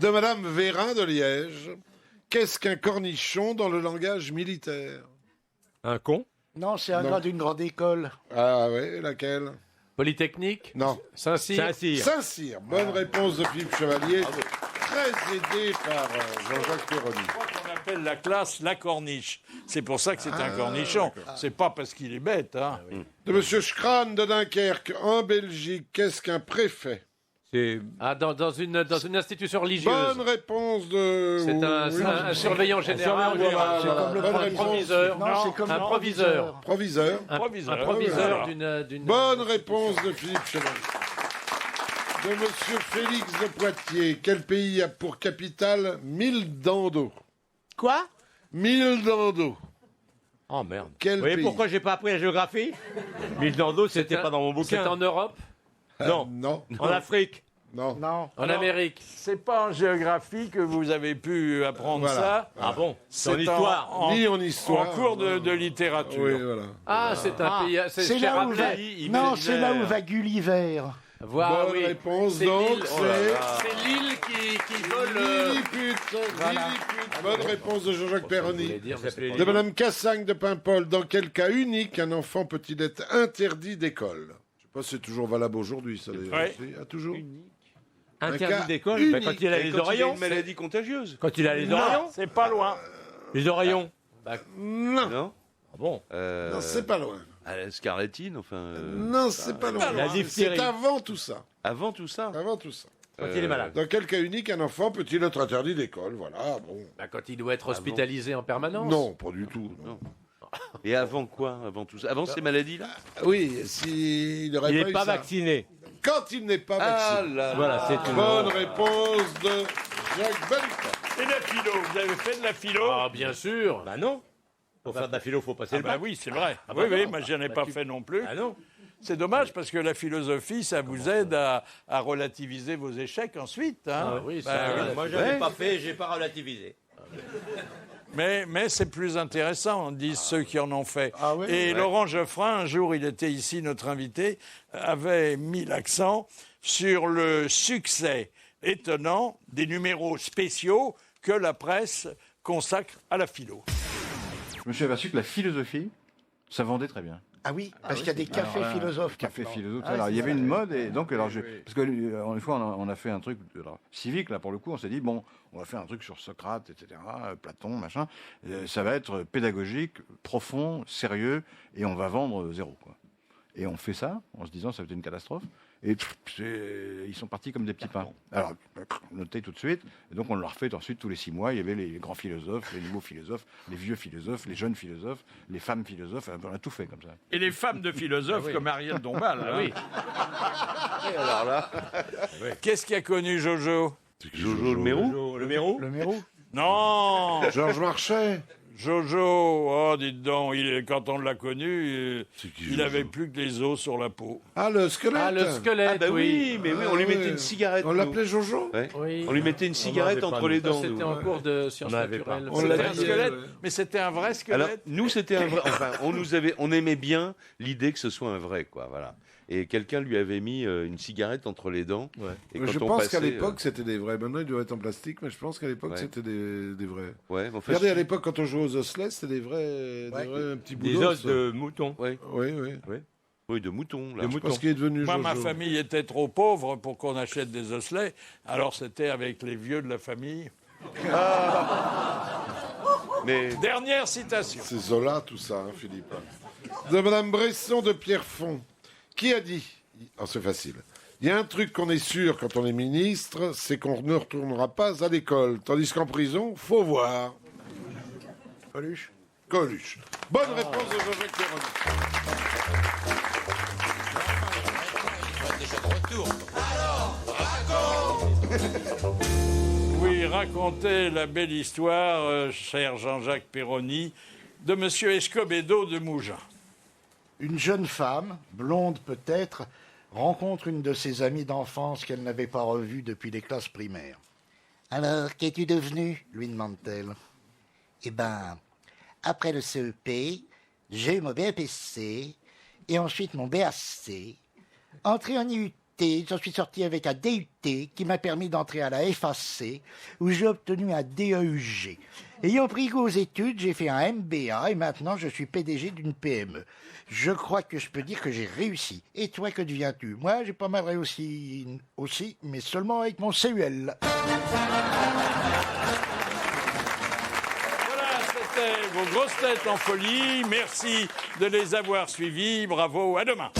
de Madame Vérin de Liège. Qu'est-ce qu'un cornichon dans le langage militaire? Un con? Non, c'est un gars d'une grande école. Ah oui, laquelle? Polytechnique? Non. Saint-Cyr? Saint-Cyr. Saint-Cyr. Bonne réponse de Philippe Chevalier. Très aidé par Jean-Jacques Perroni. On appelle la classe la corniche. C'est pour ça que c'est un cornichon. C'est pas parce qu'il est bête, hein. De Monsieur Schran de Dunkerque, en Belgique, qu'est-ce qu'un préfet? Dans une institution religieuse. Bonne réponse de... C'est un surveillant général. C'est comme le proviseur. Non, c'est comme un proviseur. Proviseur. Un proviseur d'une... Bonne réponse de Philippe Chevalier. De Monsieur Félix de Poitiers, quel pays a pour capitale Mildando? Quoi? Mildando. Oh merde. Quel Vous voyez pays? pourquoi j'ai pas appris la géographie? Mildando, c'était pas dans mon bouquin. C'est en Europe? Non. Non. En Afrique? Non. Non. En Amérique? C'est pas en géographie que vous avez pu apprendre Voilà. ça. Ah bon? C'est en C'est histoire. Ni en histoire. En cours de littérature. Oui, voilà. Ah, c'est un pays... C'est là où va... Non, c'est là où va Gulliver. Voilà, Bonne oui. réponse, C'est donc, l'île. C'est l'île qui vole... Lilliput. Lilliput. Bonne réponse de Jean-Jacques Perroni. De De Madame Cassagne de Paimpol, dans quel cas unique un enfant peut-il être interdit d'école? Je sais pas si c'est toujours valable aujourd'hui, ça d'ailleurs. Ouais. Ah, toujours? Interdit d'école? unique. Bah, quand il a les oreillons? une maladie contagieuse. Quand il a les oreillons? C'est pas loin. Les oreillons? Non. Non. Ah bon? Non, c'est pas loin. À la scarlatine, enfin. Non, c'est pas loin. La diphtérie. C'est avant tout ça. Avant tout ça. Avant tout ça. Quand il est malade. Dans quel cas unique un enfant peut-il être interdit d'école? Voilà, bon. Quand il doit être hospitalisé en permanence? Non, pas du tout. Non. Et avant quoi? Avant tout ça? Avant ces maladies-là? Oui, s'il n'aurait Il pas n'est eu pas ça. vacciné. Quand il n'est pas Ah vacciné. là Voilà, c'est une... Bonne réponse de Jacques Benton. Et la philo, vous avez fait de la philo? Ah, bien sûr. Bah non. Pour faire de la philo, faut passer le bah bac. oui, c'est vrai. bah oui, non. moi, je n'en ai pas fait non plus. Ah non. C'est dommage parce que la philosophie, ça vous aide à relativiser vos échecs ensuite. Hein. Ah oui, Bah ça, oui. Moi, je n'ai pas fait, j'ai pas relativisé. Mais c'est plus intéressant, disent ceux qui en ont fait. Ah oui, Et ouais. Laurent Geoffrin, un jour, il était ici, notre invité, avait mis l'accent sur le succès étonnant des numéros spéciaux que la presse consacre à la philo. Je me suis aperçu que la philosophie, ça vendait très bien. Ah oui, parce qu'il y a des cafés Alors, philosophes. Café maintenant. philosophe. Ah, alors, c'est il y avait ça. une mode et donc alors parce que une fois on a fait un truc civique là pour le coup, on s'est dit bon, on va faire un truc sur Socrate, etc., Platon, machin. Ça va être pédagogique, profond, sérieux et on va vendre zéro quoi. Et on fait ça en se disant ça va être une catastrophe. Et ils sont partis comme des petits pains. Alors, notez tout de suite. Et donc, on le refait ensuite tous les 6 mois. Il y avait les grands philosophes, les nouveaux philosophes, les vieux philosophes, les jeunes philosophes, les femmes philosophes. On a tout fait comme ça. Et les femmes de philosophes comme Ariel Dombal. Ah hein. oui. Et alors là, qu'est-ce qui a connu Jojo? Jojo le Mérou? Le Mérou? Le Mérou? Non. Georges Marchais. Jojo, oh, dites donc, quand on l'a connu, il n'avait plus que les os sur la peau. Ah, le squelette. Ah, le squelette, Ah bah oui, mais oui, on lui Ah, mettait ouais. une cigarette. On nous. l'appelait Jojo. Ouais. Oui. On lui mettait une cigarette n'avait pas, entre nous. les dents. C'était nous. en cours de sciences On n'avait pas. naturelles. On C'était l'a un dit, squelette, mais c'était un vrai squelette. Alors, nous, c'était un vrai. Enfin, on aimait bien l'idée que ce soit un vrai, quoi. Voilà. Et quelqu'un lui avait mis une cigarette entre les dents. Et Je quand on pense passait, qu'à l'époque, c'était des vrais. Maintenant, ils doivent être en plastique, mais je pense qu'à l'époque, Ouais. c'était des vrais. Ouais, en fait, Regardez, à l'époque, quand on jouait aux osselets, c'était des vrais petits bouts Des d'os. os de mouton. Ouais. Oui, oui. Oui, de mouton. Là. De Je mouton. pense qu'il est devenu Moi, Jojo. ma famille était trop pauvre pour qu'on achète des osselets. Alors, c'était avec les vieux de la famille. Mais Dernière citation. C'est Zola, tout ça, hein, Philippe. De Madame Bresson de Pierrefonds, qui a dit, oh, c'est facile, il y a un truc qu'on est sûr quand on est ministre, c'est qu'on ne retournera pas à l'école, tandis qu'en prison, faut voir. Coluche. Coluche. Bonne réponse de Jean-Jacques Perroni. Oui, raconter la belle histoire, cher Jean-Jacques Perroni, de Monsieur Escobedo de Mougins. Une jeune femme, blonde peut-être, rencontre une de ses amies d'enfance qu'elle n'avait pas revue depuis les classes primaires. « Alors, qu'es-tu devenu ?» lui demande-t-elle. « Eh ben, après le CEP, j'ai eu mon BAPC et ensuite mon BAC. Entré en IUT, j'en suis sorti avec un DUT qui m'a permis d'entrer à la FAC où j'ai obtenu un DEUG. Ayant pris goût aux études, j'ai fait un MBA et maintenant je suis PDG d'une PME. Je crois que je peux dire que j'ai réussi. Et toi, que deviens-tu? Moi, j'ai pas mal réussi aussi, mais seulement avec mon CUL. C'était vos grosses têtes en folie. Merci de les avoir suivis. Bravo, à demain.